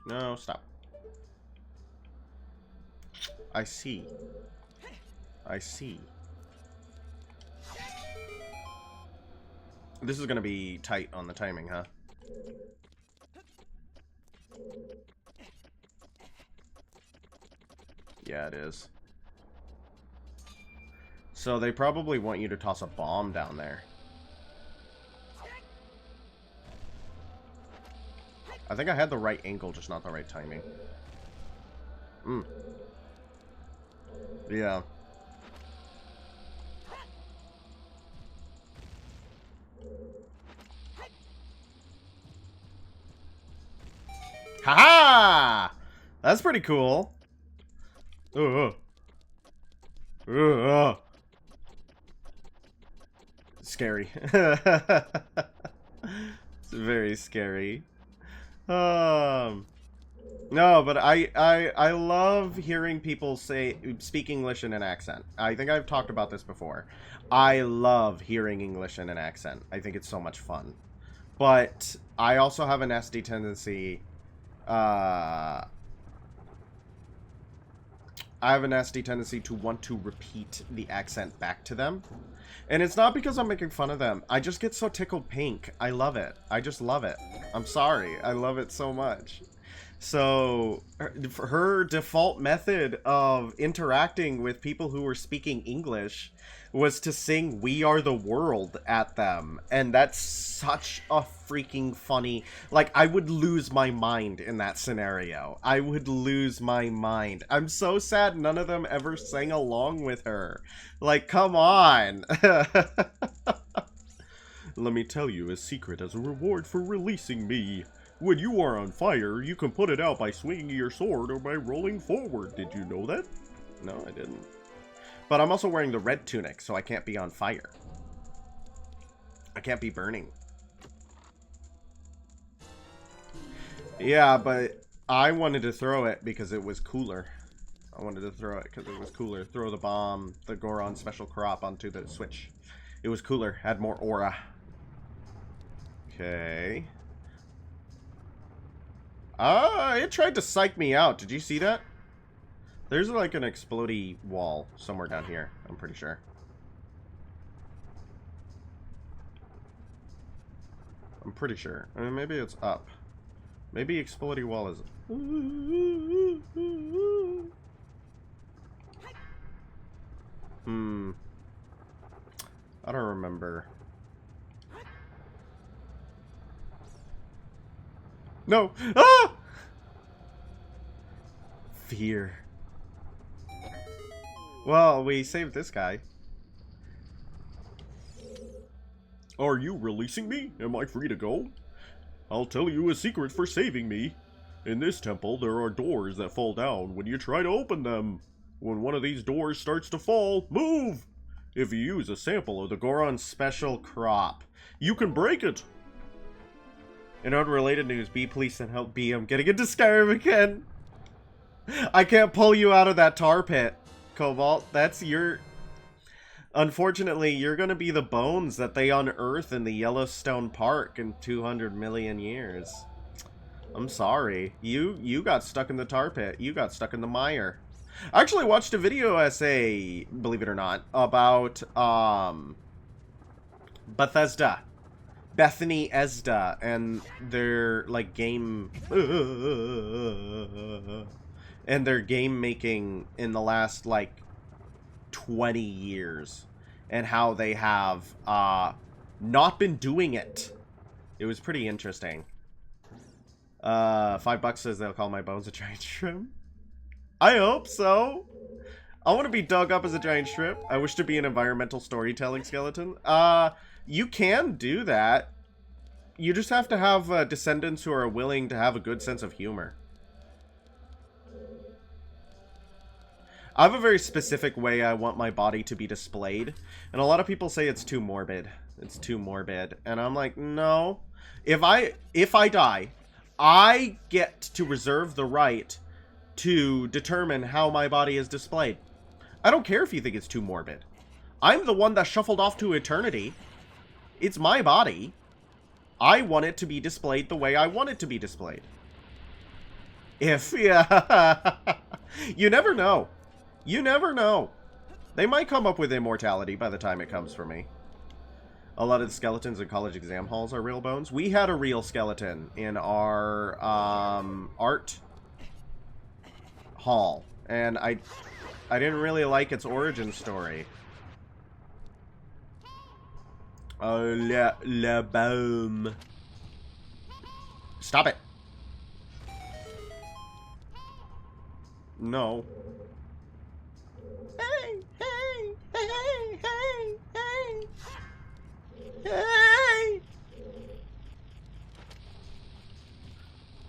No, stop. I see. I see. This is gonna be tight on the timing, huh? Yeah, it is. So they probably want you to toss a bomb down there. I think I had the right angle, just not the right timing. Yeah. Haha! That's pretty cool. Scary. It's very scary. No, but I love hearing people speak English in an accent. I think I've talked about this before. I love hearing English in an accent. I think it's so much fun. But I also have a nasty tendency. I have a nasty tendency to want to repeat the accent back to them. And it's not because I'm making fun of them. I just get so tickled pink. I love it. I just love it. I'm sorry. I love it so much. So her default method of interacting with people who were speaking English was to sing "We Are the World" at them. And that's such a freaking funny... Like, I would lose my mind in that scenario. I would lose my mind. I'm so sad none of them ever sang along with her. Like, come on! Let me tell you a secret as a reward for releasing me. When you are on fire, you can put it out by swinging your sword or by rolling forward. Did you know that? No, I didn't. But I'm also wearing the red tunic, so I can't be on fire. I can't be burning. Yeah, but I wanted to throw it because it was cooler. I wanted to throw it because it was cooler. Throw the bomb, the Goron special crop onto the switch. It was cooler, had more aura. Okay. It tried to psych me out. Did you see that? There's like an explodey wall somewhere down here, I'm pretty sure. I'm pretty sure. I mean, maybe it's up. Maybe explodey wall is... I don't remember. No! Ah! Fear. Well, we saved this guy. Are you releasing me? Am I free to go? I'll tell you a secret for saving me. In this temple, there are doors that fall down when you try to open them. When one of these doors starts to fall, move! If you use a sample of the Goron special crop, you can break it. In unrelated news, Bea police and help Bea. I'm getting into Skyrim again. I can't pull you out of that tar pit, Cobalt. That's your... Unfortunately, you're gonna be the bones that they unearth in the Yellowstone Park in 200 million years. I'm sorry. You got stuck in the tar pit. You got stuck in the mire. I actually watched a video essay, believe it or not, about Bethesda. Bethany Esda and their like game and their game making in the last like 20 years and how they have not been doing it. It was pretty interesting. $5 says they'll call my bones a giant shrimp. I hope so. I want to be dug up as a giant shrimp. I wish to be an environmental storytelling skeleton. You can do that. You just have to have descendants who are willing to have a good sense of humor. I have a very specific way I want my body to be displayed. And a lot of people say it's too morbid. It's too morbid. And I'm like, no. If I die, I get to reserve the right to determine how my body is displayed. I don't care if you think it's too morbid. I'm the one that shuffled off to eternity. It's my body. I want it to be displayed the way I want it to be displayed. Yeah. You never know. You never know. They might come up with immortality by the time it comes for me. A lot of the skeletons in college exam halls are real bones. We had a real skeleton in our art hall. And I didn't really like its origin story. Oh, la boom. Stop it. No. Hey, hey, hey, hey, hey, hey.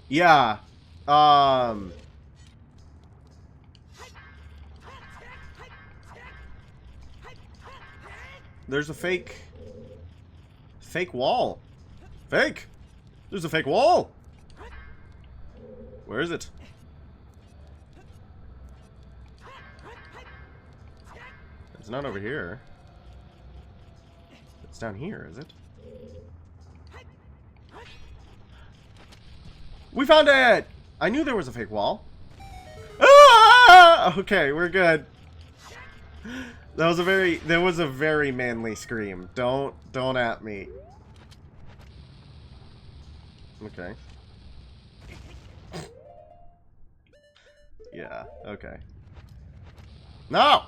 Yeah. There's a fake wall. Fake! There's a fake wall! Where is it? It's not over here. It's down here, is it? We found it! I knew there was a fake wall. Ah! Okay, we're good. That was a very manly scream. Don't at me. Okay. Yeah, okay. No!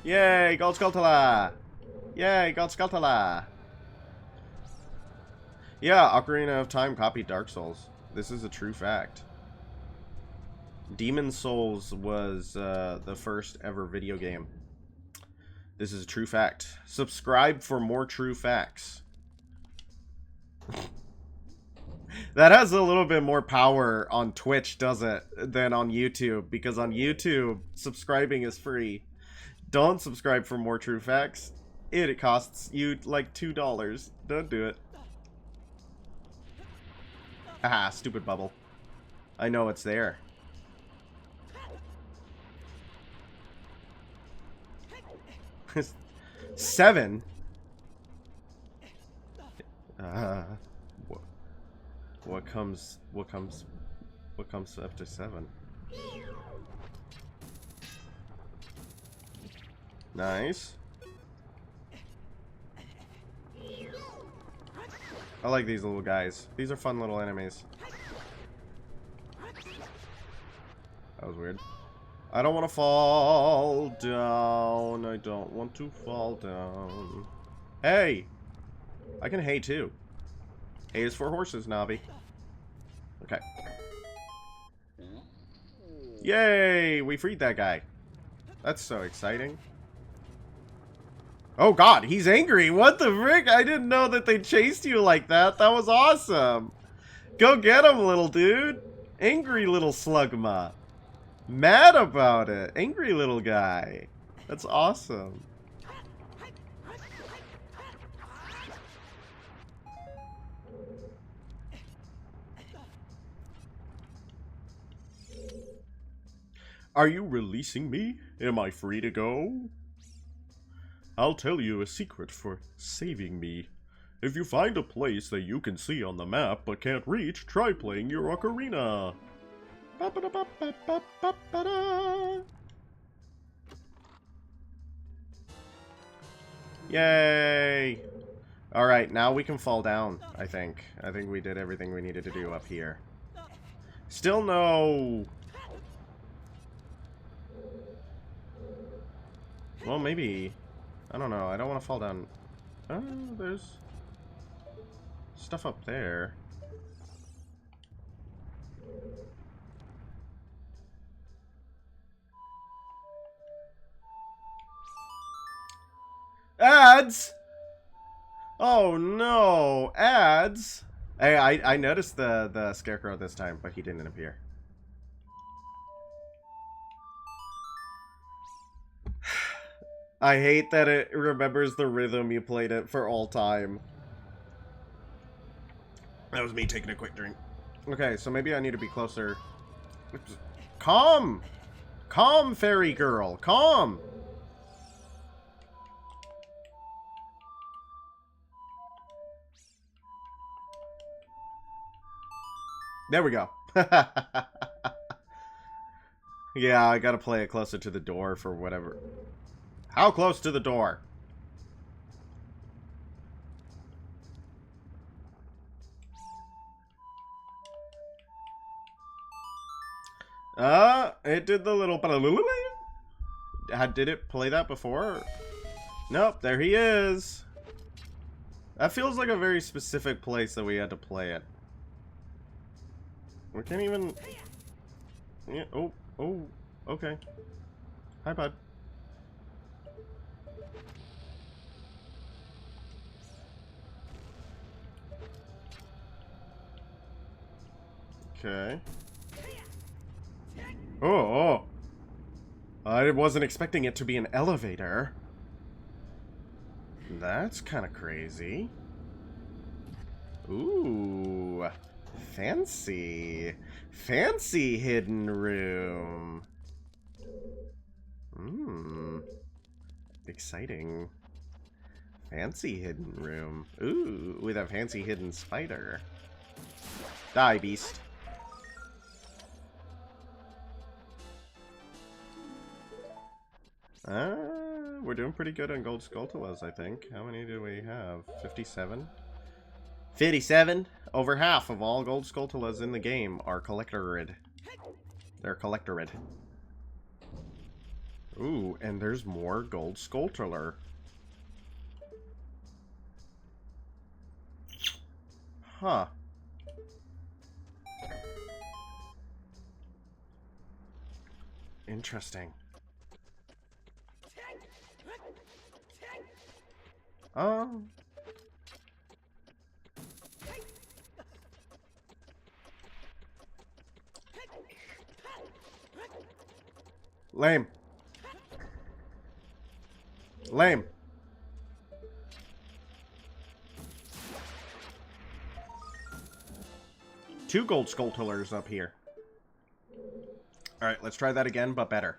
Yay, Gold Skulltula! Yay, Gold Skulltula! Yeah, Ocarina of Time copied Dark Souls. This is a true fact. Demon Souls was the first ever video game. This is a true fact. Subscribe for more true facts. That has a little bit more power on Twitch, does it, than on YouTube? Because on YouTube, subscribing is free. Don't subscribe for more true facts. It costs you like $2. Don't do it. Haha, stupid bubble. I know it's there. Seven? What comes after 7? Nice. I like these little guys. These are fun little enemies. That was weird. I don't want to fall down. I don't want to fall down. Hey! I can hay too. Hay is for horses, Navi. Okay. Yay! We freed that guy. That's so exciting. Oh god, he's angry. What the frick? I didn't know that they chased you like that. That was awesome. Go get him, little dude. Angry little slugma. Mad about it. Angry little guy. That's awesome. Are you releasing me? Am I free to go? I'll tell you a secret for saving me. If you find a place that you can see on the map but can't reach, try playing your Ocarina. Yay! Alright, now we can fall down, I think. I think we did everything we needed to do up here. Still no... Well, maybe... I don't know. I don't want to fall down. Oh, there's stuff up there. Ads! Oh no, ads! Hey, I noticed the scarecrow this time, but he didn't appear. I hate that it remembers the rhythm you played it for all time. That was me taking a quick drink. Okay, so maybe I need to be closer. Calm! Calm, fairy girl! Calm! There we go. Yeah, I gotta play it closer to the door for whatever. How close to the door? It did the little... Did it play that before? Nope, there he is. That feels like a very specific place that we had to play it. We can't even... Yeah, oh, okay. Hi, bud. Okay. Oh! I wasn't expecting it to be an elevator. That's kind of crazy. Ooh. Fancy. Fancy hidden room. Exciting. Fancy hidden room. Ooh, with a fancy hidden spider. Die, beast. We're doing pretty good on gold Skulltulas, I think. How many do we have? 57? 57. Over half of all gold Skulltulas in the game are collectorid. They're collectorid. Ooh, and there's more gold Skulltula. Huh. Interesting. Oh. Lame. Lame. Two gold Skulltulas up here. Alright, let's try that again, but better.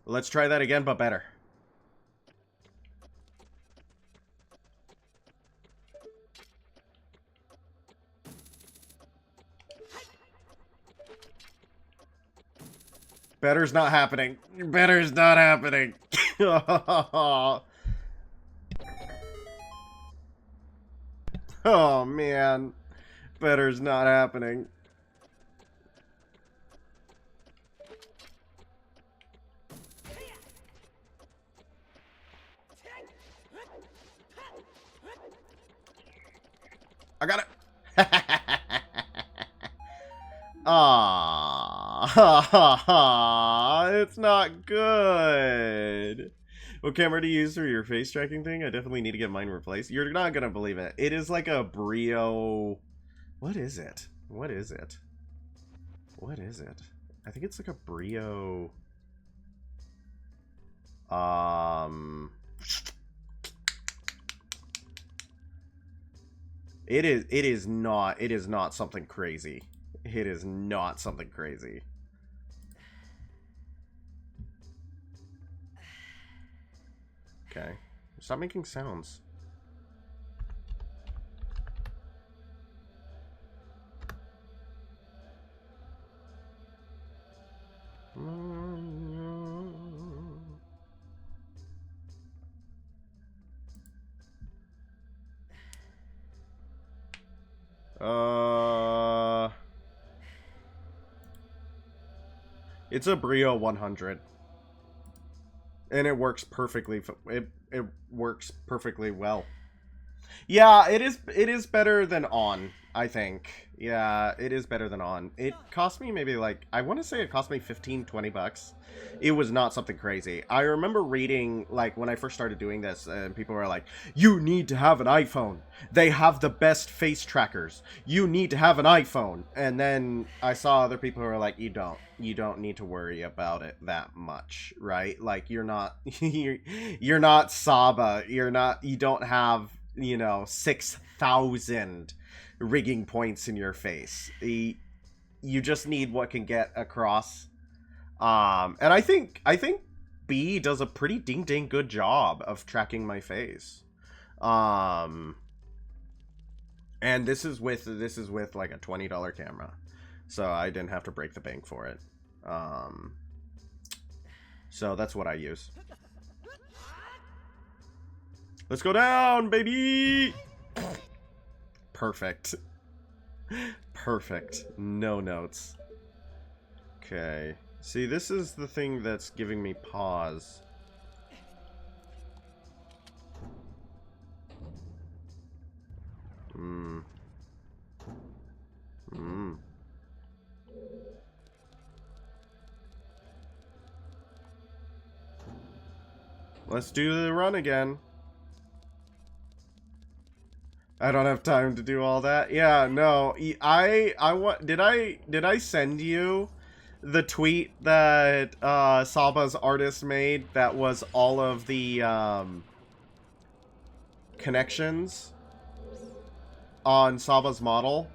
Let's try that again, but better. Better's not happening. Better's not happening. Oh, man. Better's not happening. I got it. Ah, it's not good. What camera do you use for your face tracking thing? I definitely need to get mine replaced. You're not gonna believe it. It is like a Brio. What is it? What is it? What is it? I think it's like a Brio. It is not something crazy. It is not something crazy. Okay. Stop making sounds. It's a Brio 100. And it works perfectly. It works perfectly well. Yeah, it is better than on, I think. Yeah, it is better than on. It cost me maybe like, I want to say it cost me 15-20 bucks. It was not something crazy. I remember reading, like, when I first started doing this, and people were like, you need to have an iPhone. They have the best face trackers. You need to have an iPhone. And then I saw other people who were like, you don't. You don't need to worry about it that much, right? Like, you're not, you're not Saba. You don't have, you know, 6,000 rigging points in your face. You just need what can get across. And I think B does a pretty ding good job of tracking my face. And this is with like a $20 camera. So I didn't have to break the bank for it. So that's what I use. Let's go down, baby! Perfect. Perfect. No notes. Okay. See, this is the thing that's giving me pause. Let's do the run again. I don't have time to do all that. Yeah, no. I want. Did I send you the tweet that Saba's artist made? That was all of the connections on Saba's model.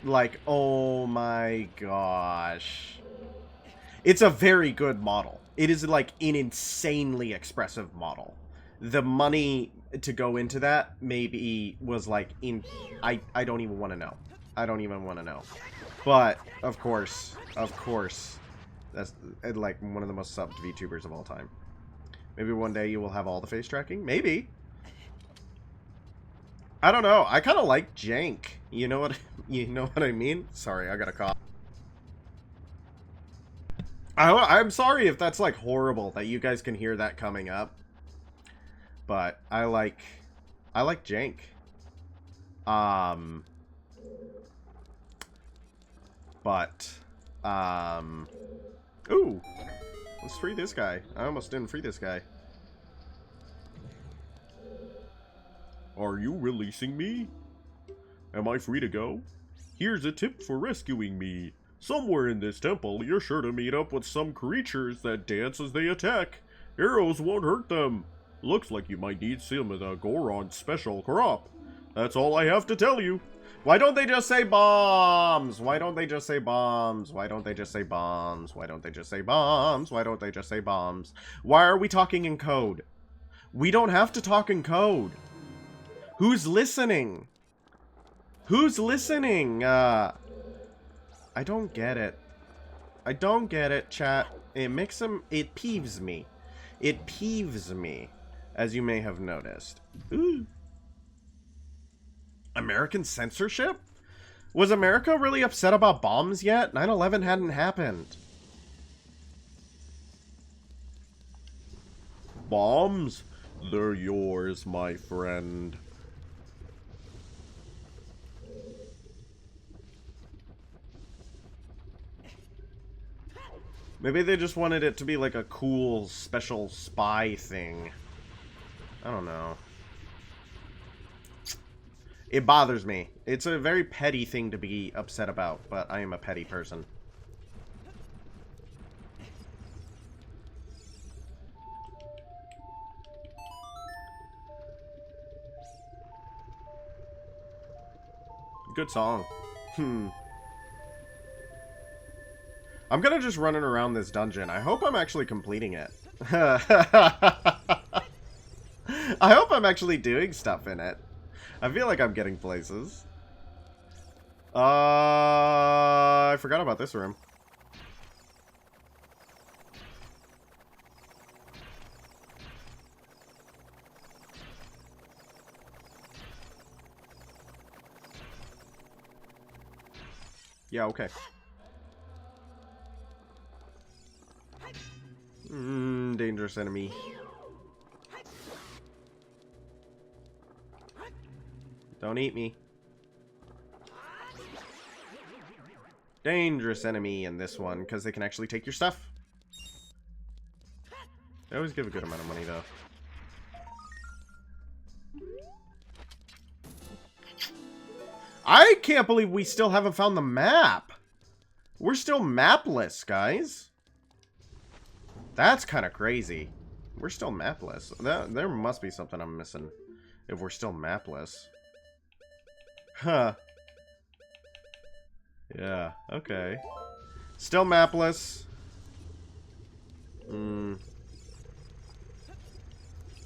Like, oh my gosh, it's a very good model. It is like an insanely expressive model. The money to go into that maybe was like I don't even want to know. I don't even want to know. But of course, that's like one of the most subbed VTubers of all time. Maybe one day you will have all the face tracking. Maybe. I don't know. I kind of like jank. You know what? You know what I mean? Sorry, I got a cough. I'm sorry if that's like horrible that you guys can hear that coming up. But I like jank. Ooh, let's free this guy. I almost didn't free this guy. Are you releasing me? Am I free to go? Here's a tip for rescuing me. Somewhere in this temple, you're sure to meet up with some creatures that dance as they attack. Arrows won't hurt them. Looks like you might need some of the Goron's special crop. That's all I have to tell you. Why don't they just say bombs? Why don't they just say bombs? Why don't they just say bombs? Why don't they just say bombs? Why don't they just say bombs? Why are we talking in code? We don't have to talk in code. Who's listening? Who's listening? I don't get it. I don't get it, chat. It peeves me. It peeves me, as you may have noticed. Ooh. American censorship? Was America really upset about bombs yet? 9/11 hadn't happened. Bombs? They're yours, my friend. Maybe they just wanted it to be like a cool, special spy thing. I don't know. It bothers me. It's a very petty thing to be upset about, but I am a petty person. Good song. I'm gonna just running around this dungeon. I hope I'm actually completing it. I hope I'm actually doing stuff in it. I feel like I'm getting places. I forgot about this room. Yeah, okay. Dangerous enemy. Don't eat me. Dangerous enemy in this one, because they can actually take your stuff. They always give a good amount of money, though. I can't believe we still haven't found the map. We're still mapless, guys. That's kind of crazy. We're still mapless. There must be something I'm missing if we're still mapless. Huh. Yeah, okay. Still mapless.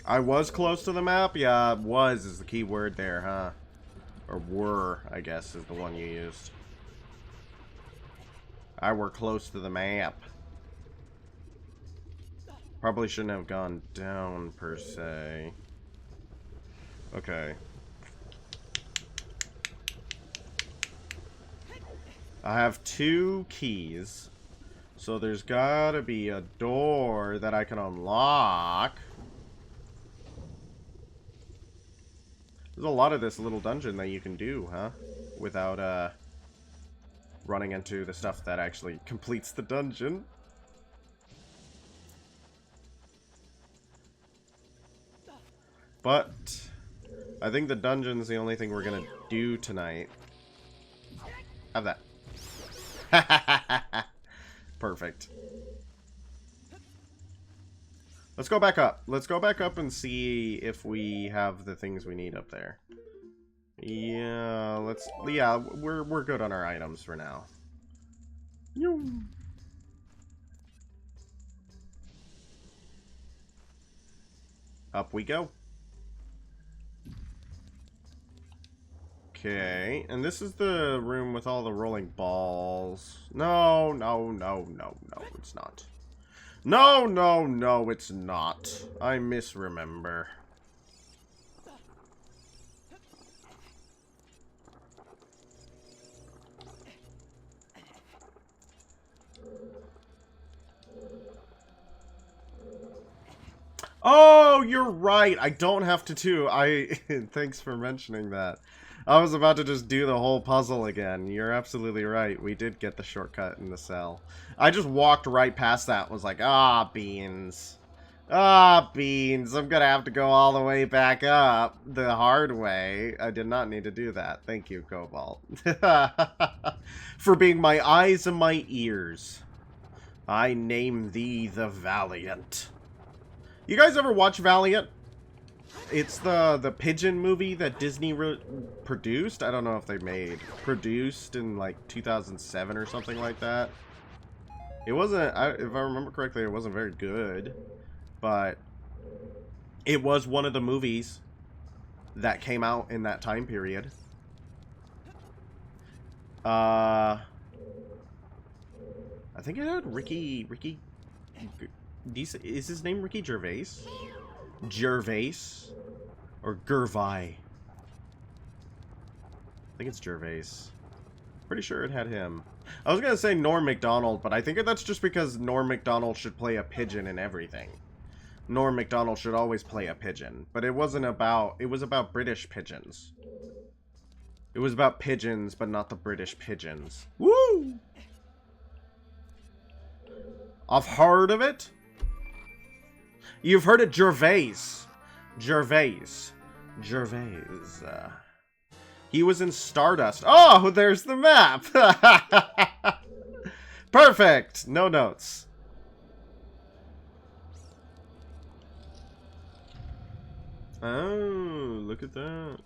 I was close to the map? Yeah, was is the key word there, huh? Or were, I guess, is the one you used. I were close to the map. Probably shouldn't have gone down, per se. Okay. I have 2 keys. So there's gotta be a door that I can unlock. There's a lot of this little dungeon that you can do, huh? Without, running into the stuff that actually completes the dungeon. But I think the dungeon's the only thing we're gonna do tonight. Have that. Perfect. Let's go back up. Let's go back up and see if we have the things we need up there. Yeah, we're good on our items for now. Up we go. Okay, and this is the room with all the rolling balls. No, it's not. No, it's not. I misremember. Oh, you're right. I don't have to too. Thanks for mentioning that. I was about to just do the whole puzzle again. You're absolutely right. We did get the shortcut in the cell. I just walked right past that and was like, ah, beans. Ah, beans. I'm gonna have to go all the way back up the hard way. I did not need to do that. Thank you, Cobalt. For being my eyes and my ears. I name thee the Valiant. You guys ever watch Valiant? It's the pigeon movie that Disney produced. I don't know if they made. Produced in like 2007 or something like that. It wasn't, if I remember correctly, it wasn't very good. But it was one of the movies that came out in that time period. I think it had Ricky, is his name Ricky Gervais? Gervais? Or Gervais? I think it's Gervais. Pretty sure it had him. I was gonna say Norm Macdonald, but I think that's just because Norm Macdonald should play a pigeon in everything. Norm Macdonald should always play a pigeon. But it wasn't about... It was about British pigeons. It was about pigeons, but not the British pigeons. Woo! I've heard of it. You've heard of Gervais. Gervais. He was in Stardust. Oh, there's the map. Perfect. No notes. Oh, look at that.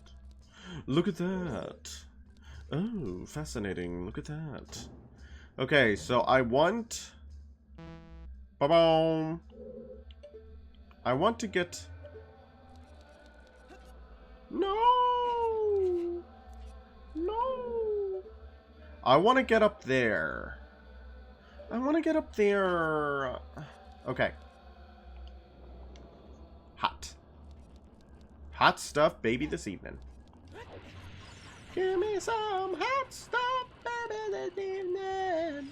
Look at that. Oh, fascinating. Look at that. Okay, so I want... Ba-boom. I want to get... No! No! I want to get up there. I want to get up there. Okay. Hot. Hot stuff, baby, this evening. Give me some hot stuff, baby, this evening.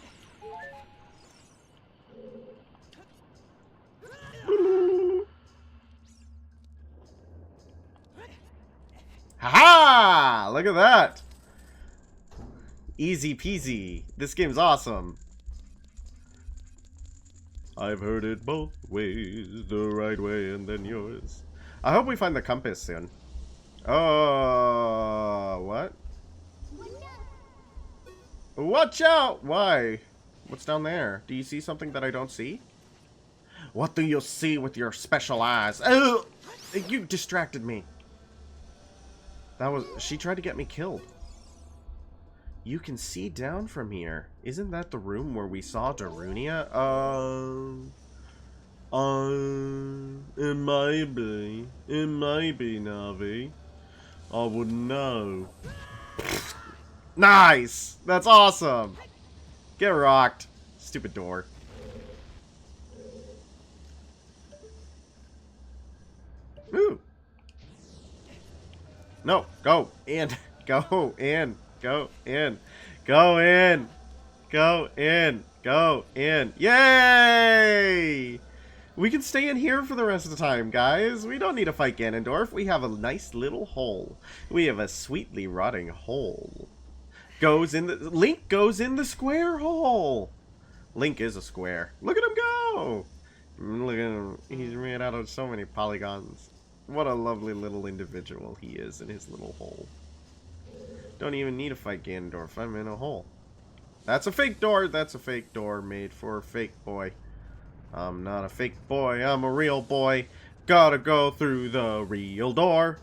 Ha-ha! Look at that. Easy peasy. This game's awesome. I've heard it both ways, the right way and then yours. I hope we find the compass soon. Oh, what? Watch out! Why? What's down there? Do you see something that I don't see? What do you see with your special eyes? Oh! You distracted me. That was... She tried to get me killed. You can see down from here. Isn't that the room where we saw Darunia? It might be. It might be, Navi. I wouldn't know. Nice! That's awesome! Get rocked. Stupid door. Ooh. No, go in. Go in. Go in. Go in. Go in. Go in. Yay! We can stay in here for the rest of the time, guys. We don't need to fight Ganondorf. We have a nice little hole. We have a sweetly rotting hole. Link goes in the square hole. Link is a square. Look at him go. Look at him. He's made out of so many polygons. What a lovely little individual he is in his little hole. Don't even need to fight Ganondorf. I'm in a hole. That's a fake door. That's a fake door made for a fake boy. I'm not a fake boy. I'm a real boy. Gotta go through the real door.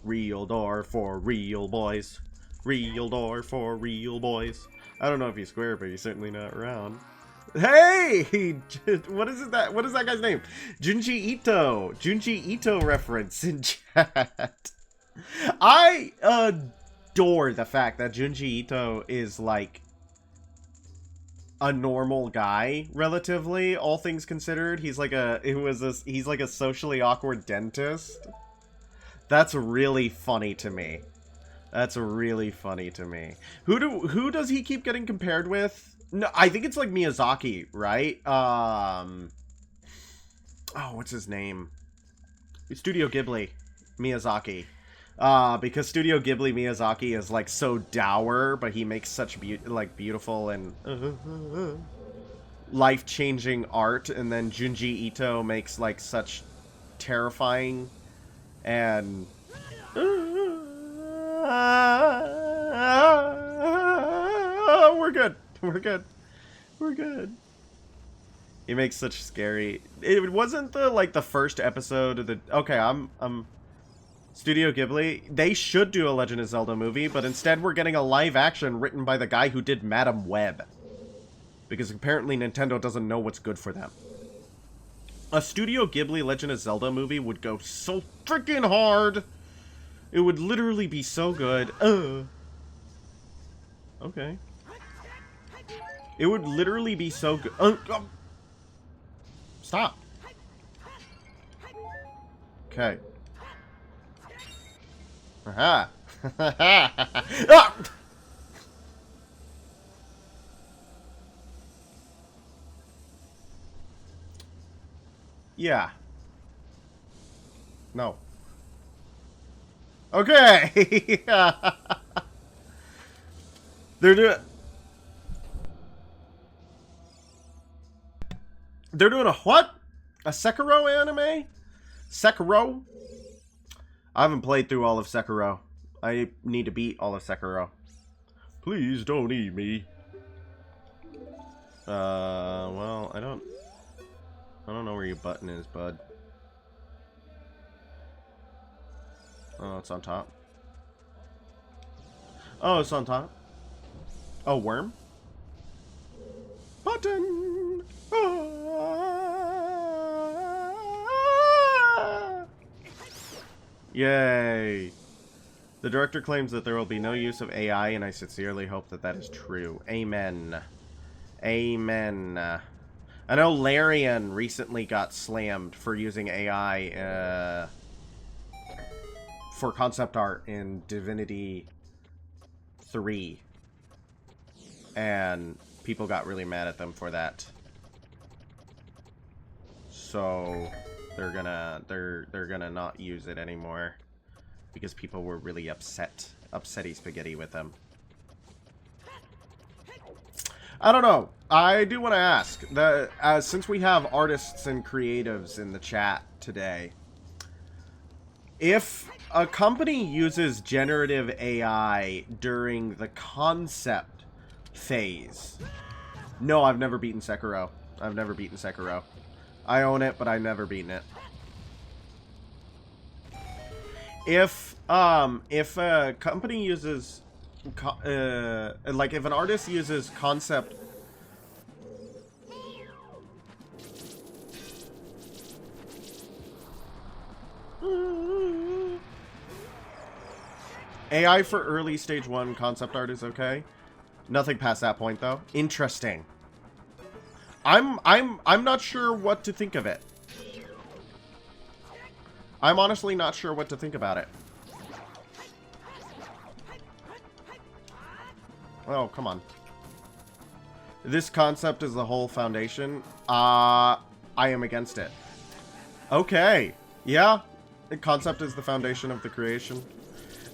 Real door for real boys. Real door for real boys. I don't know if he's square, but he's certainly not round. Hey! What is that? What is that guy's name? Junji Ito. Junji Ito reference in chat. I adore the fact that Junji Ito is like a normal guy, relatively, all things considered. He's like he's like a socially awkward dentist. That's really funny to me. That's really funny to me. Who does he keep getting compared with? No, I think it's like Miyazaki, right? Oh, what's his name? Studio Ghibli. Miyazaki. Because Studio Ghibli Miyazaki is, like, so dour, but he makes such, beautiful and life-changing art, and then Junji Ito makes, like, such terrifying and... we're good. We're good. We're good. He makes such scary... It wasn't the, like, the first episode of the... Okay, I'm... Studio Ghibli, they should do a Legend of Zelda movie, but instead we're getting a live action written by the guy who did Madam Web. Because apparently Nintendo doesn't know what's good for them. A Studio Ghibli Legend of Zelda movie would go so freaking hard. It would literally be so good. Okay. It would literally be so good. Stop. Okay. Aha. Ah! Yeah. No. Okay. They're doing a what? A Sekiro anime? Sekiro? I haven't played through all of Sekiro. I need to beat all of Sekiro. Please don't eat me. Well, I don't know where your button is, bud. Oh, it's on top. Oh, it's on top. Oh, worm? Button! Ah! Yay! The director claims that there will be no use of AI, and I sincerely hope that that is true. Amen. Amen. I know Larian recently got slammed for using AI for concept art in Divinity 3. And people got really mad at them for that. So they're gonna not use it anymore because people were really upsetty spaghetti with them. I don't know. I do want to ask that since we have artists and creatives in the chat today, if a company uses generative AI during the concept phase. No, I've never beaten Sekiro. I've never beaten Sekiro. I own it, but I've never beaten it. If a company uses like if an artist uses concept AI for early stage 1 concept art is okay. Nothing past that point, though. Interesting. I'm not sure what to think of it. I'm honestly not sure what to think about it. Oh, come on. This concept is the whole foundation. I am against it. Okay. Yeah. The concept is the foundation of the creation.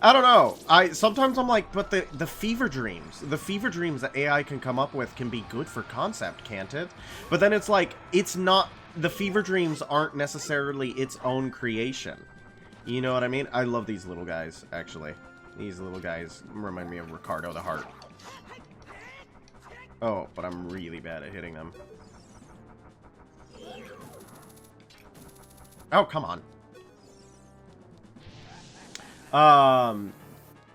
I don't know. Sometimes I'm like, but the fever dreams that AI can come up with can be good for concept, can't it? But then it's like, it's not, the fever dreams aren't necessarily its own creation. You know what I mean? I love these little guys, actually. These little guys remind me of Ricardo the Heart. Oh, but I'm really bad at hitting them. Oh, come on.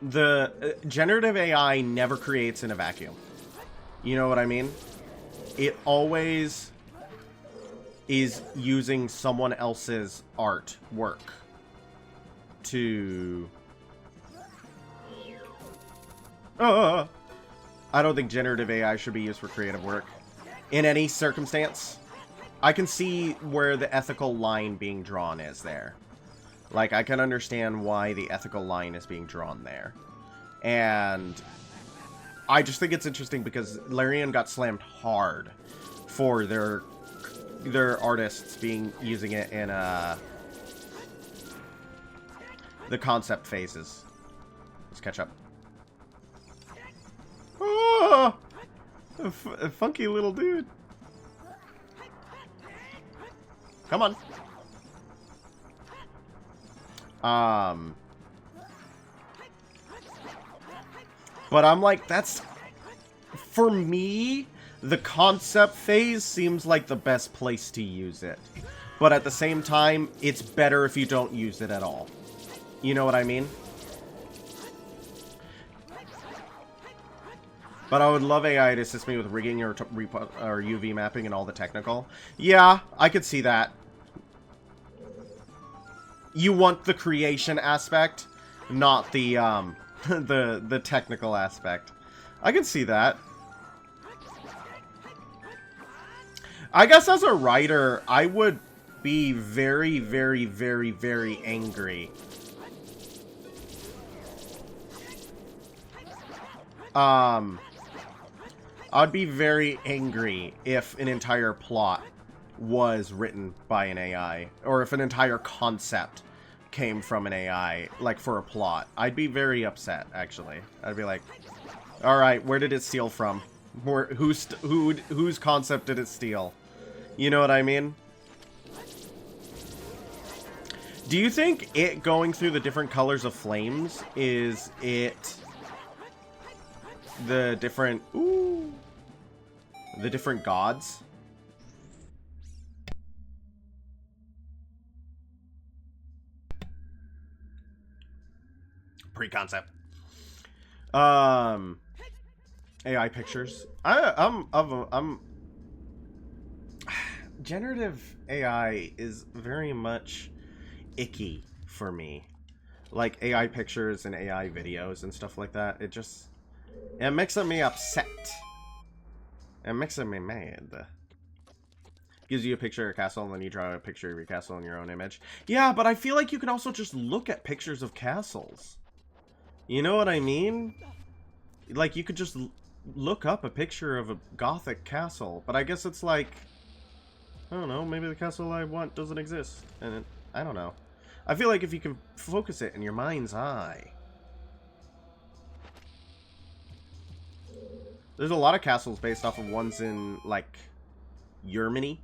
The generative AI never creates in a vacuum. You know what I mean? It always is using someone else's artwork to... I don't think generative AI should be used for creative work. In any circumstance. I can see where the ethical line being drawn is there. Like, I can understand why the ethical line is being drawn there. And I just think it's interesting because Larian got slammed hard for their their artists using it in the concept phases. Let's catch up. Oh, a funky little dude. Come on. But I'm like, that's, for me, the concept phase seems like the best place to use it. But at the same time, it's better if you don't use it at all. You know what I mean? But I would love AI to assist me with rigging or UV mapping and all the technical. Yeah, I could see that. You want the creation aspect, not the the technical aspect. I can see that. I guess as a writer, I would be very, very, very, very angry. I'd be very angry if an entire plot was written by an AI, or if an entire concept came from an AI, like for a plot. I'd be very upset, actually. I'd be like, alright, where did it steal from? Whose concept did it steal? You know what I mean? Do you think it going through the different colors of flames, is it the different, the different gods? Pre-concept. AI pictures. I'm generative AI is very much icky for me. Like AI pictures and AI videos and stuff like that. It makes me upset. It makes me mad. Gives you a picture of a castle and then you draw a picture of your castle in your own image. Yeah, but I feel like you can also just look at pictures of castles. You know what I mean? Like, you could just look up a picture of a gothic castle, but I guess it's like, I don't know, maybe the castle I want doesn't exist, and I don't know. I feel like if you can focus it in your mind's eye. There's a lot of castles based off of ones in, like, Germany.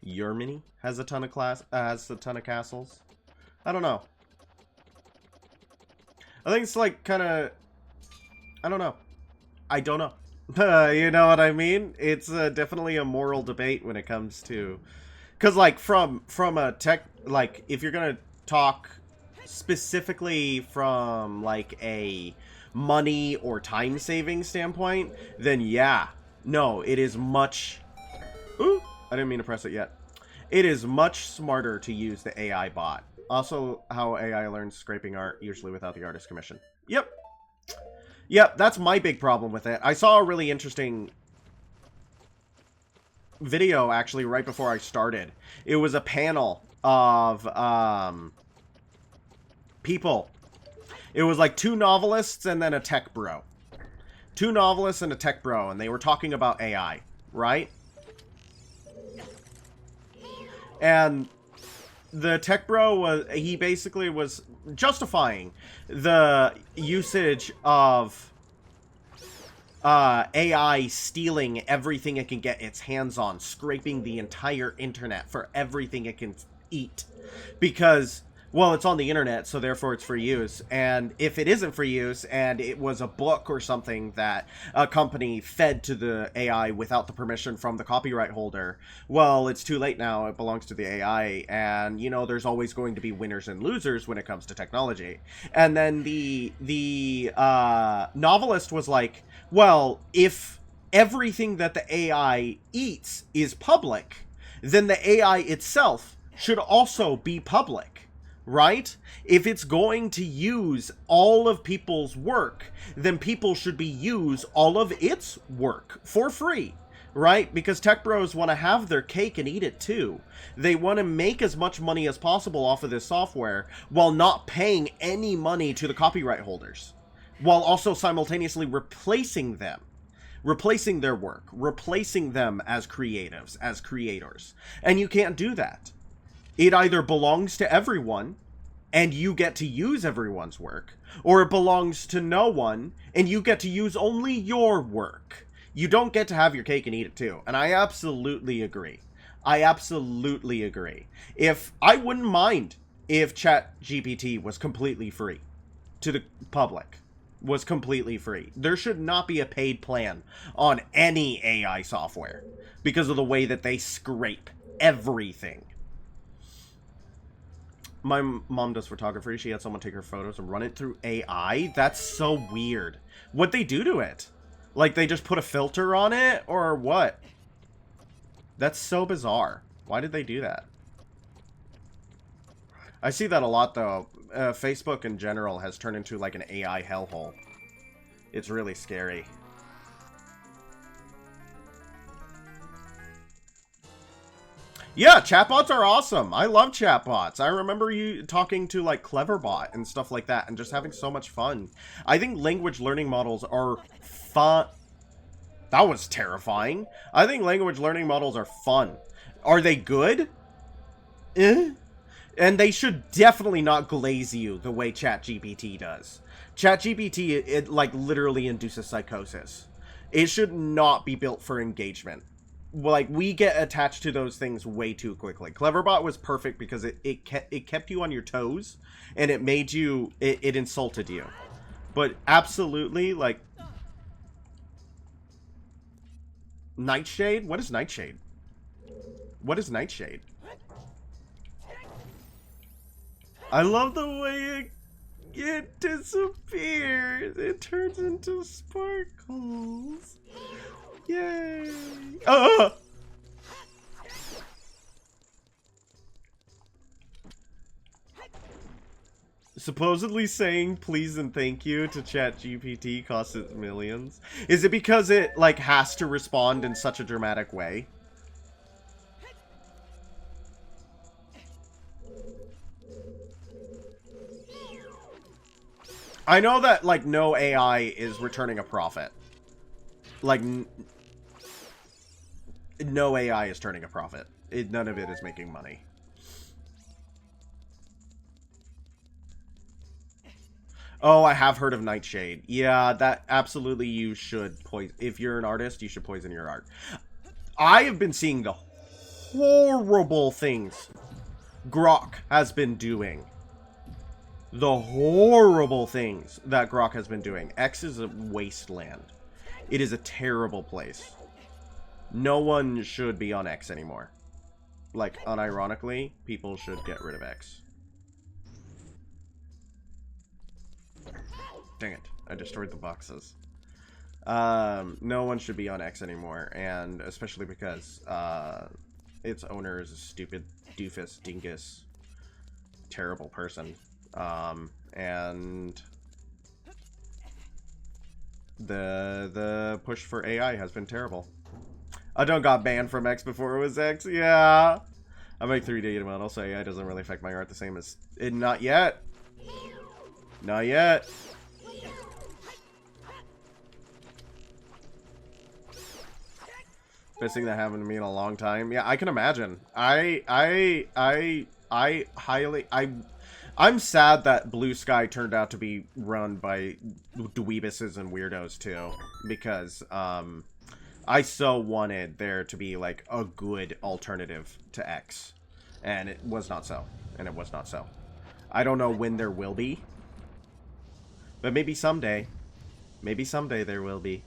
Germany has a ton of castles. I don't know. I think it's like kind of, I don't know. I don't know. You know what I mean? It's definitely a moral debate when it comes to, because like from a tech, like if you're gonna talk specifically from like a money or time saving standpoint, then yeah, no, it is much. Ooh, I didn't mean to press it yet. It is much smarter to use the AI bot. Also, how AI learns scraping art, usually without the artist commission. Yep. Yep, that's my big problem with it. I saw a really interesting video, actually, right before I started. It was a panel of people. It was like 2 novelists and then a tech bro. 2 novelists and a tech bro, and they were talking about AI, right? And the tech bro he basically was justifying the usage of AI stealing everything it can get its hands on, scraping the entire internet for everything it can eat. Because, well, it's on the internet, so therefore it's for use. And if it isn't for use, and it was a book or something that a company fed to the AI without the permission from the copyright holder, well, it's too late now. It belongs to the AI. And, you know, there's always going to be winners and losers when it comes to technology. And then the novelist was like, well, if everything that the AI eats is public, then the AI itself should also be public. Right? If it's going to use all of people's work, then people should use all of its work for free. Right? Because tech bros want to have their cake and eat it too. They want to make as much money as possible off of this software while not paying any money to the copyright holders. While also simultaneously replacing them replacing their work, replacing them as creatives, as creators. And you can't do that. It either belongs to everyone, and you get to use everyone's work, or it belongs to no one, and you get to use only your work. You don't get to have your cake and eat it too. And I absolutely agree. I absolutely agree. I wouldn't mind if ChatGPT was completely free to the public. Was completely free. There should not be a paid plan on any AI software because of the way that they scrape everything. My mom does photography. She had someone take her photos and run it through AI. That's so weird. What'd they do to it? Like, they just put a filter on it? Or what? That's so bizarre. Why did they do that? I see that a lot, though. Facebook in general has turned into, like, an AI hellhole. It's really scary. Yeah, chatbots are awesome. I love chatbots. I remember you talking to, like, Cleverbot and stuff like that and just having so much fun. I think language learning models are fun. That was terrifying. I think language learning models are fun. Are they good? And they should definitely not glaze you the way ChatGPT does. ChatGPT, it like, literally induces psychosis. It should not be built for engagement. Like, we get attached to those things way too quickly. Cleverbot was perfect because it kept you on your toes, and it made you, it insulted you. But absolutely, like, Nightshade? What is Nightshade? What is Nightshade? I love the way it disappears. It turns into sparkles. Yay. Supposedly saying please and thank you to ChatGPT costs it millions. Is it because it, like, has to respond in such a dramatic way? I know that, like, no AI is returning a profit. Like, no AI is turning a profit. None of it is making money. Oh, I have heard of Nightshade. Yeah, that absolutely you should poison. If you're an artist, you should poison your art. I have been seeing the horrible things Grok has been doing. The horrible things that Grok has been doing. X is a wasteland. It is a terrible place. No one should be on X anymore. Like, unironically, people should get rid of X. Dang it. I destroyed the boxes. No one should be on X anymore, and especially because its owner is a stupid doofus dingus terrible person. And the push for AI has been terrible. I done got banned from X before it was X. Yeah. I make 3D models, so AI doesn't really affect my art the same as it. Not yet. Not yet. Best thing that happened to me in a long time. Yeah, I can imagine. I'm sad that Blue Sky turned out to be run by dweebuses and weirdos too, because I so wanted there to be like a good alternative to X, and it was not so. And it was not so. I don't know when there will be, but maybe someday. Maybe someday there will be.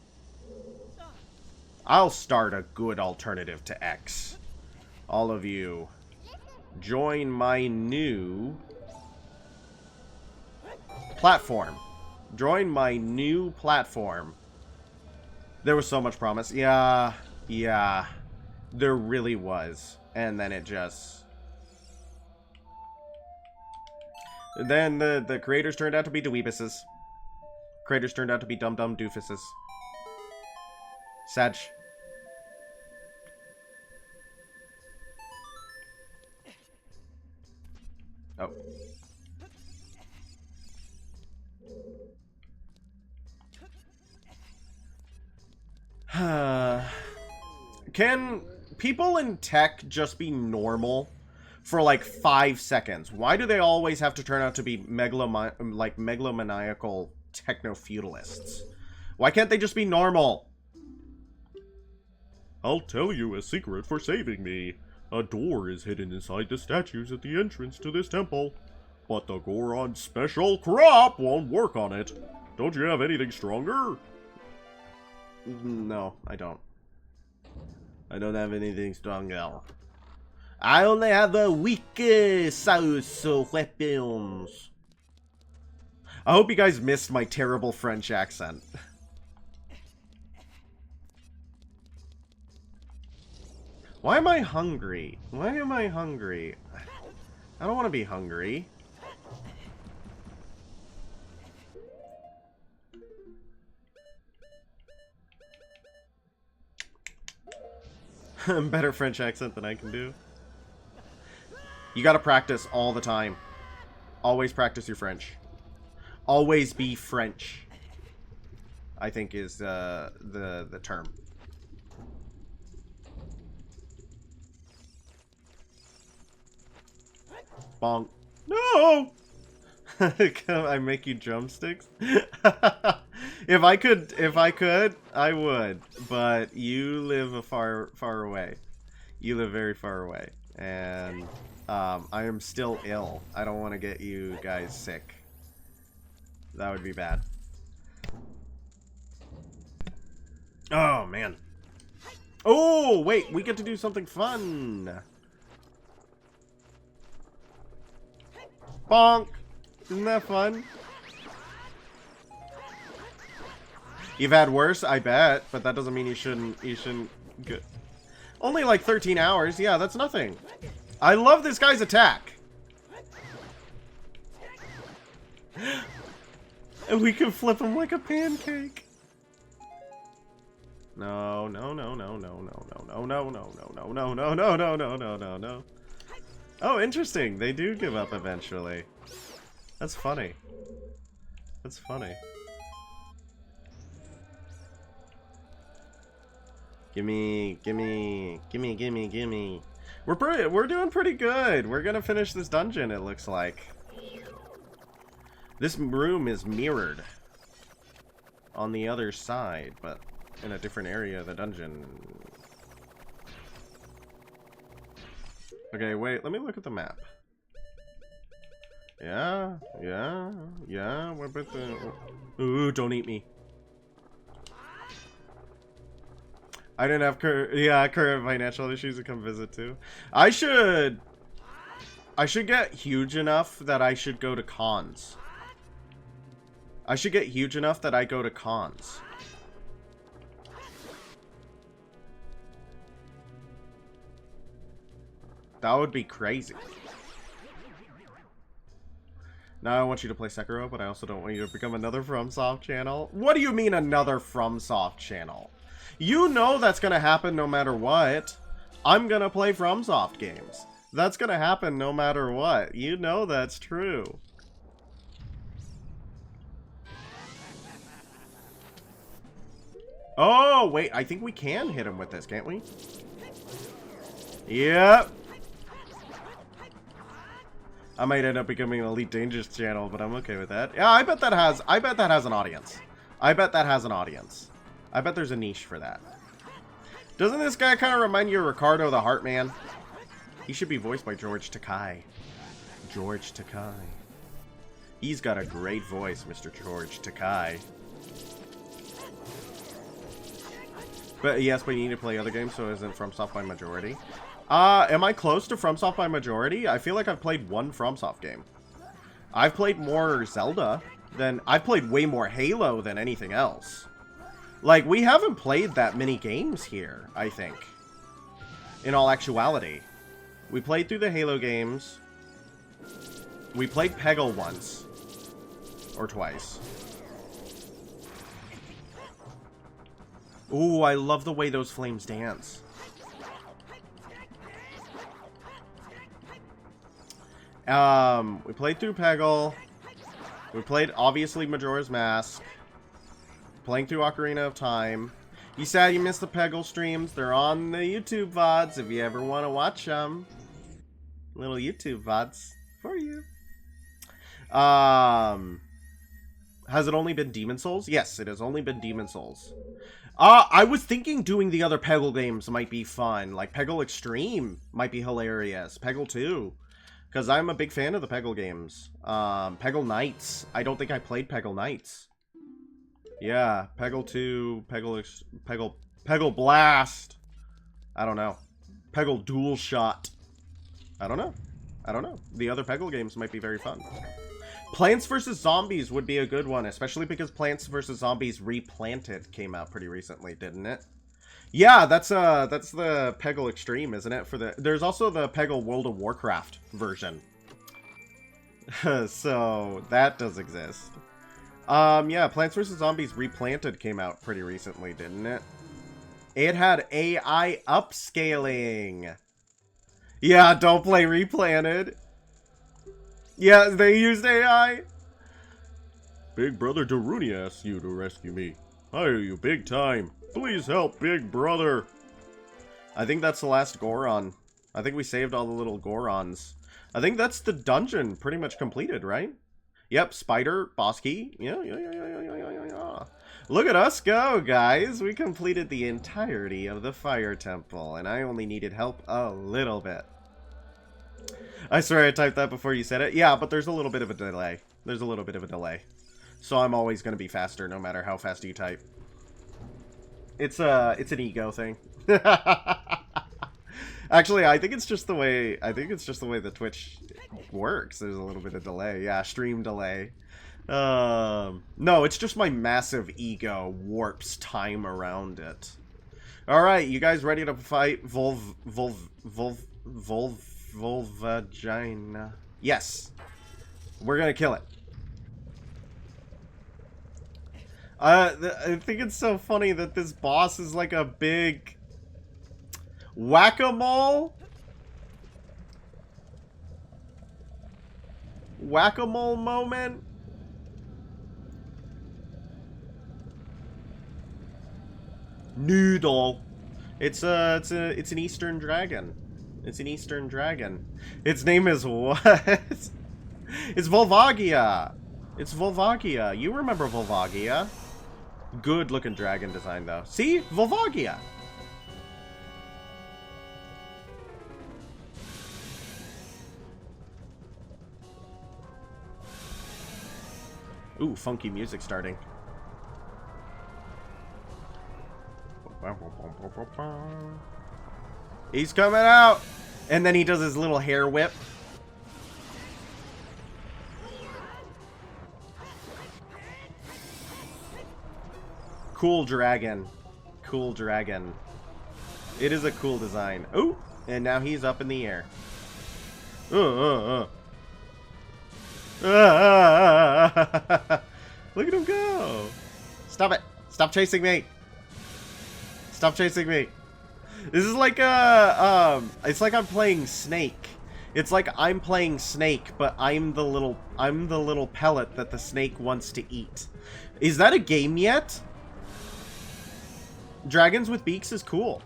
I'll start a good alternative to X. All of you, join my new platform. Join my new platform. There was so much promise. Yeah. There really was. And then it just... Then the creators turned out to be dweebuses. Creators turned out to be dumb doofuses. Sag. Oh. Can people in tech just be normal for like 5 seconds? Why do they always have to turn out to be megalomaniacal techno-feudalists? Why can't they just be normal? I'll tell you a secret for saving me. A door is hidden inside the statues at the entrance to this temple. But the Goron's special crop won't work on it. Don't you have anything stronger? No, I don't. I don't have anything stronger. I only have a weak sauce of weapons. I hope you guys missed my terrible French accent. Why am I hungry? Why am I hungry? I don't want to be hungry. Better French accent than I can do. You gotta practice all the time. Always practice your French. Always be French, I think is the term. Bonk. No! Can I make you drumsticks? If I could, I would. But you live far away. You live very far away. And I am still ill. I don't want to get you guys sick. That would be bad. Oh, man. Oh, wait. We get to do something fun. Bonk. Isn't that fun? You've had worse, I bet, but that doesn't mean you shouldn't go. Only like 13 hours. Yeah, that's nothing. I love this guy's attack. And we can flip him like a pancake. No, no, no, no, no, no, no, no, no, no, no, no, no, no, no, no, no, no, no. Oh, interesting. They do give up eventually. That's funny. That's funny. Gimme, gimme, gimme, gimme, gimme. We're doing pretty good. We're gonna finish this dungeon, it looks like. This room is mirrored on the other side, but in a different area of the dungeon. Okay, wait, let me look at the map. Yeah. What about the... Ooh, don't eat me. I didn't have current financial issues to come visit too. I should get huge enough that I should go to cons. I should get huge enough that I go to cons. That would be crazy. Now I want you to play Sekiro, but I also don't want you to become another FromSoft channel. What do you mean another FromSoft channel? You know that's gonna happen no matter what. I'm gonna play FromSoft games. That's gonna happen no matter what. You know that's true. Oh, wait. I think we can hit him with this, can't we? Yep. I might end up becoming an Elite Dangerous channel, but I'm okay with that. Yeah, I bet that has an audience. I bet that has an audience. I bet there's a niche for that. Doesn't this guy kind of remind you of Ricardo the Heartman? He should be voiced by George Takei. George Takei. He's got a great voice, Mr. George Takei. But yes, but you need to play other games, so it isn't FromSoft by majority. Am I close to FromSoft by majority? I feel like I've played one FromSoft game. I've played more Zelda than... I've played way more Halo than anything else. Like, we haven't played that many games here, I think. In all actuality. We played through the Halo games. We played Peggle once. Or twice. Ooh, I love the way those flames dance. We played through Peggle. We played, obviously, Majora's Mask. Playing through Ocarina of Time. You sad you missed the Peggle streams. They're on the YouTube VODs if you ever want to watch them. Little YouTube VODs for you. Has it only been Demon Souls? Yes, it has only been Demon Souls. I was thinking doing the other Peggle games might be fun. Like, Peggle Extreme might be hilarious. Peggle 2. Because I'm a big fan of the Peggle games. Peggle Knights. I don't think I played Peggle Knights. Yeah, Peggle 2, Peggle Blast. I don't know. Peggle Dual Shot. I don't know. The other Peggle games might be very fun. Plants vs. Zombies would be a good one, especially because Plants vs. Zombies Replanted came out pretty recently, didn't it? Yeah, that's the Peggle Extreme, isn't it? There's also the Peggle World of Warcraft version. So that does exist. Yeah, Plants vs. Zombies Replanted came out pretty recently, didn't it? It had AI upscaling. Yeah, don't play Replanted. Yeah, they used AI. Big Brother Daruni asks you to rescue me. I owe you big time. Please help, Big Brother. I think that's the last Goron. I think we saved all the little Gorons. I think that's the dungeon pretty much completed, right? Yep, Spider, boss key. Yeah. Look at us go, guys. We completed the entirety of the Fire Temple, and I only needed help a little bit. I swear I typed that before you said it. Yeah, but there's a little bit of a delay. So I'm always going to be faster no matter how fast you type. It's an ego thing. Actually, I think it's just the way the Twitch works. There's a little bit of delay. Yeah, stream delay. No, it's just my massive ego warps time around it. All right, you guys ready to fight Volvagina? Yes. We're gonna kill it. I think it's so funny that this boss is like a big whack-a-mole? Whack-a-mole moment? Noodle. It's an Eastern dragon. It's an Eastern dragon. Its name is what? It's Volvagia. It's Volvagia. You remember Volvagia. Good looking dragon design though. See? Volvagia. Ooh, funky music starting. He's coming out! And then he does his little hair whip. Cool dragon. Cool dragon. It is a cool design. Ooh! And now he's up in the air. Look at him go! Stop it! Stop chasing me! Stop chasing me! This is like it's like I'm playing Snake. It's like I'm playing Snake, but I'm the little pellet that the snake wants to eat. Is that a game yet? Dragons with beaks is cool.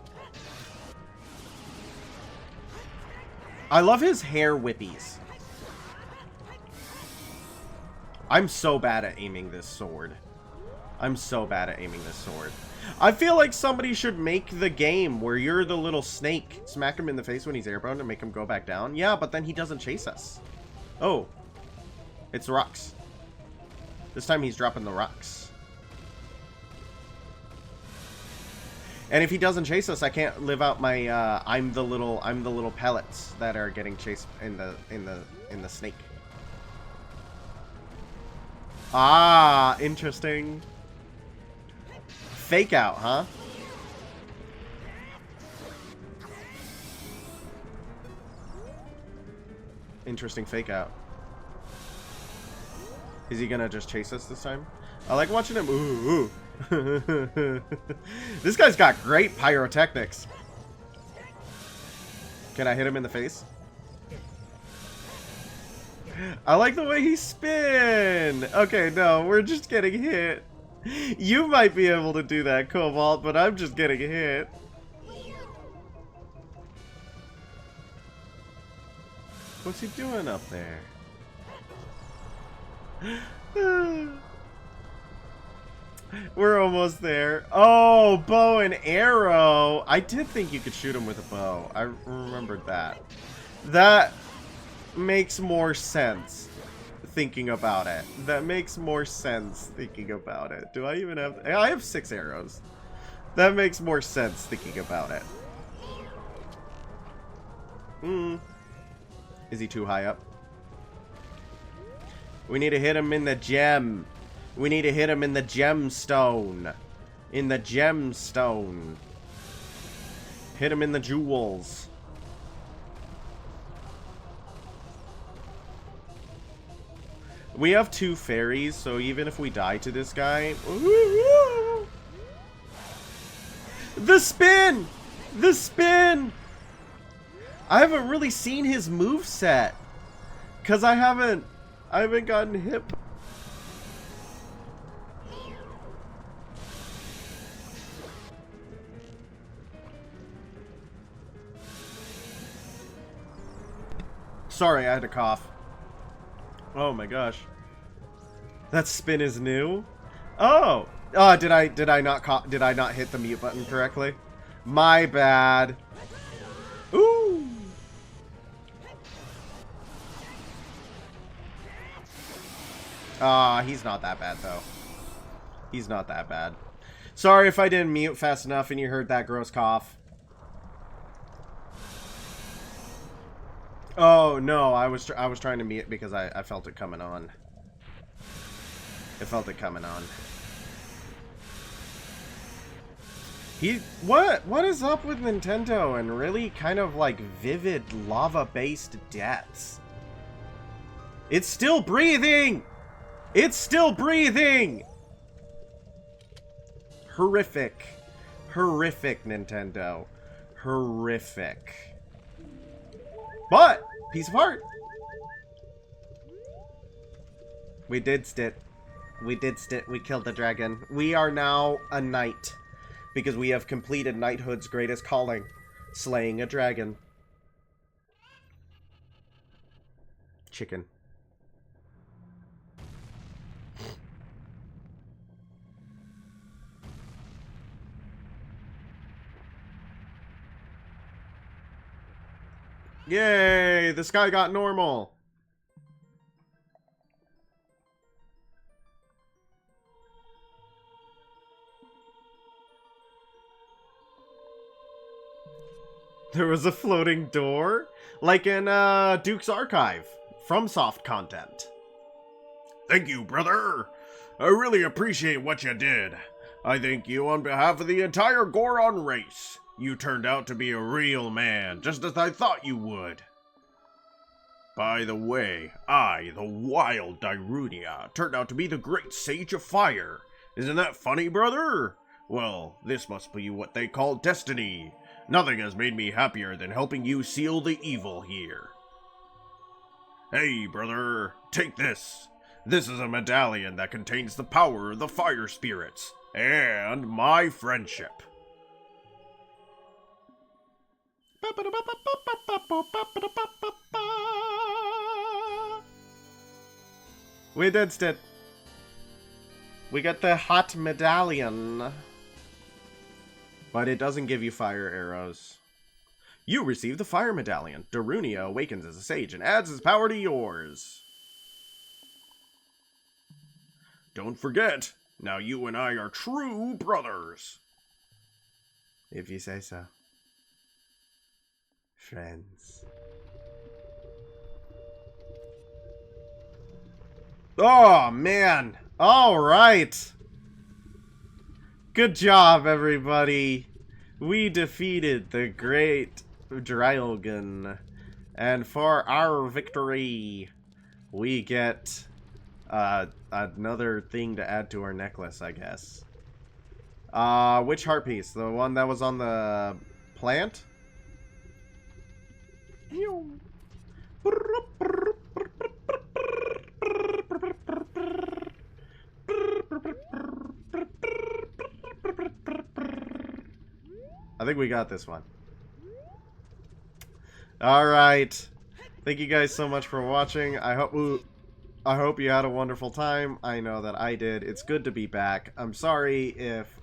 I love his hair whippies. I'm so bad at aiming this sword. I feel like somebody should make the game where you're the little snake. Smack him in the face when he's airborne and make him go back down. Yeah, but then he doesn't chase us. Oh. It's the rocks. This time he's dropping the rocks. And if he doesn't chase us, I can't live out my I'm the little pellets that are getting chased in the snake. Ah, interesting. Fake out, huh? Interesting fake out. Is he gonna just chase us this time? I like watching him. Ooh. This guy's got great pyrotechnics. Can I hit him in the face? I like the way he spin. Okay, no, we're just getting hit. You might be able to do that, Cobalt, but I'm just getting hit. What's he doing up there? We're almost there. Oh, bow and arrow. I did think you could shoot him with a bow. I remembered that. That makes more sense thinking about it. That makes more sense thinking about it. Do I even have... I have 6 arrows. That makes more sense thinking about it. Is he too high up? We need to hit him in the gem. We need to hit him in the gemstone. In the gemstone. Hit him in the jewels. We have 2 fairies, so even if we die to this guy... The spin! The spin! I haven't really seen his moveset. Because I haven't gotten hit. Sorry, I had to cough. Oh my gosh. That spin is new? Oh! Oh, did I not hit the mute button correctly? My bad. Ooh! Ah, he's not that bad though. He's not that bad. Sorry if I didn't mute fast enough and you heard that gross cough. Oh no, I was trying to mute because I felt it coming on. I felt it coming on. What is up with Nintendo and really kind of like vivid lava-based deaths? It's still breathing! It's still breathing! Horrific. Horrific, Nintendo. Horrific. But, piece of art. We did it. We did it. We killed the dragon. We are now a knight. Because we have completed knighthood's greatest calling. Slaying a dragon. Chicken. Yay! The sky got normal! There was a floating door? Like in Duke's Archive. From Soft Content. Thank you, brother. I really appreciate what you did. I thank you on behalf of the entire Goron race. You turned out to be a real man, just as I thought you would. By the way, I, the wild Darunia, turned out to be the great sage of fire. Isn't that funny, brother? Well, this must be what they call destiny. Nothing has made me happier than helping you seal the evil here. Hey, brother, take this. This is a medallion that contains the power of the fire spirits, and my friendship. We did it. We got the hot medallion. But it doesn't give you fire arrows. You receive the fire medallion. Darunia awakens as a sage and adds his power to yours. Don't forget, now you and I are true brothers. If you say so. Friends. Oh, man. All right. Good job, everybody. We defeated the great dragon. And for our victory, we get another thing to add to our necklace, I guess. Which heart piece? The one that was on the plant? I think we got this one. Alright. Thank you guys so much for watching. I hope you had a wonderful time. I know that I did. It's good to be back. I'm sorry if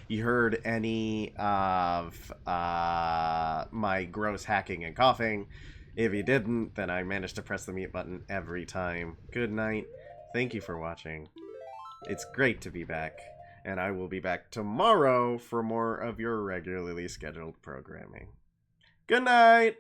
you heard any of my gross hacking and coughing. If you didn't, then I managed to press the mute button every time. Good night. Thank you for watching. It's great to be back. And I will be back tomorrow for more of your regularly scheduled programming. Good night!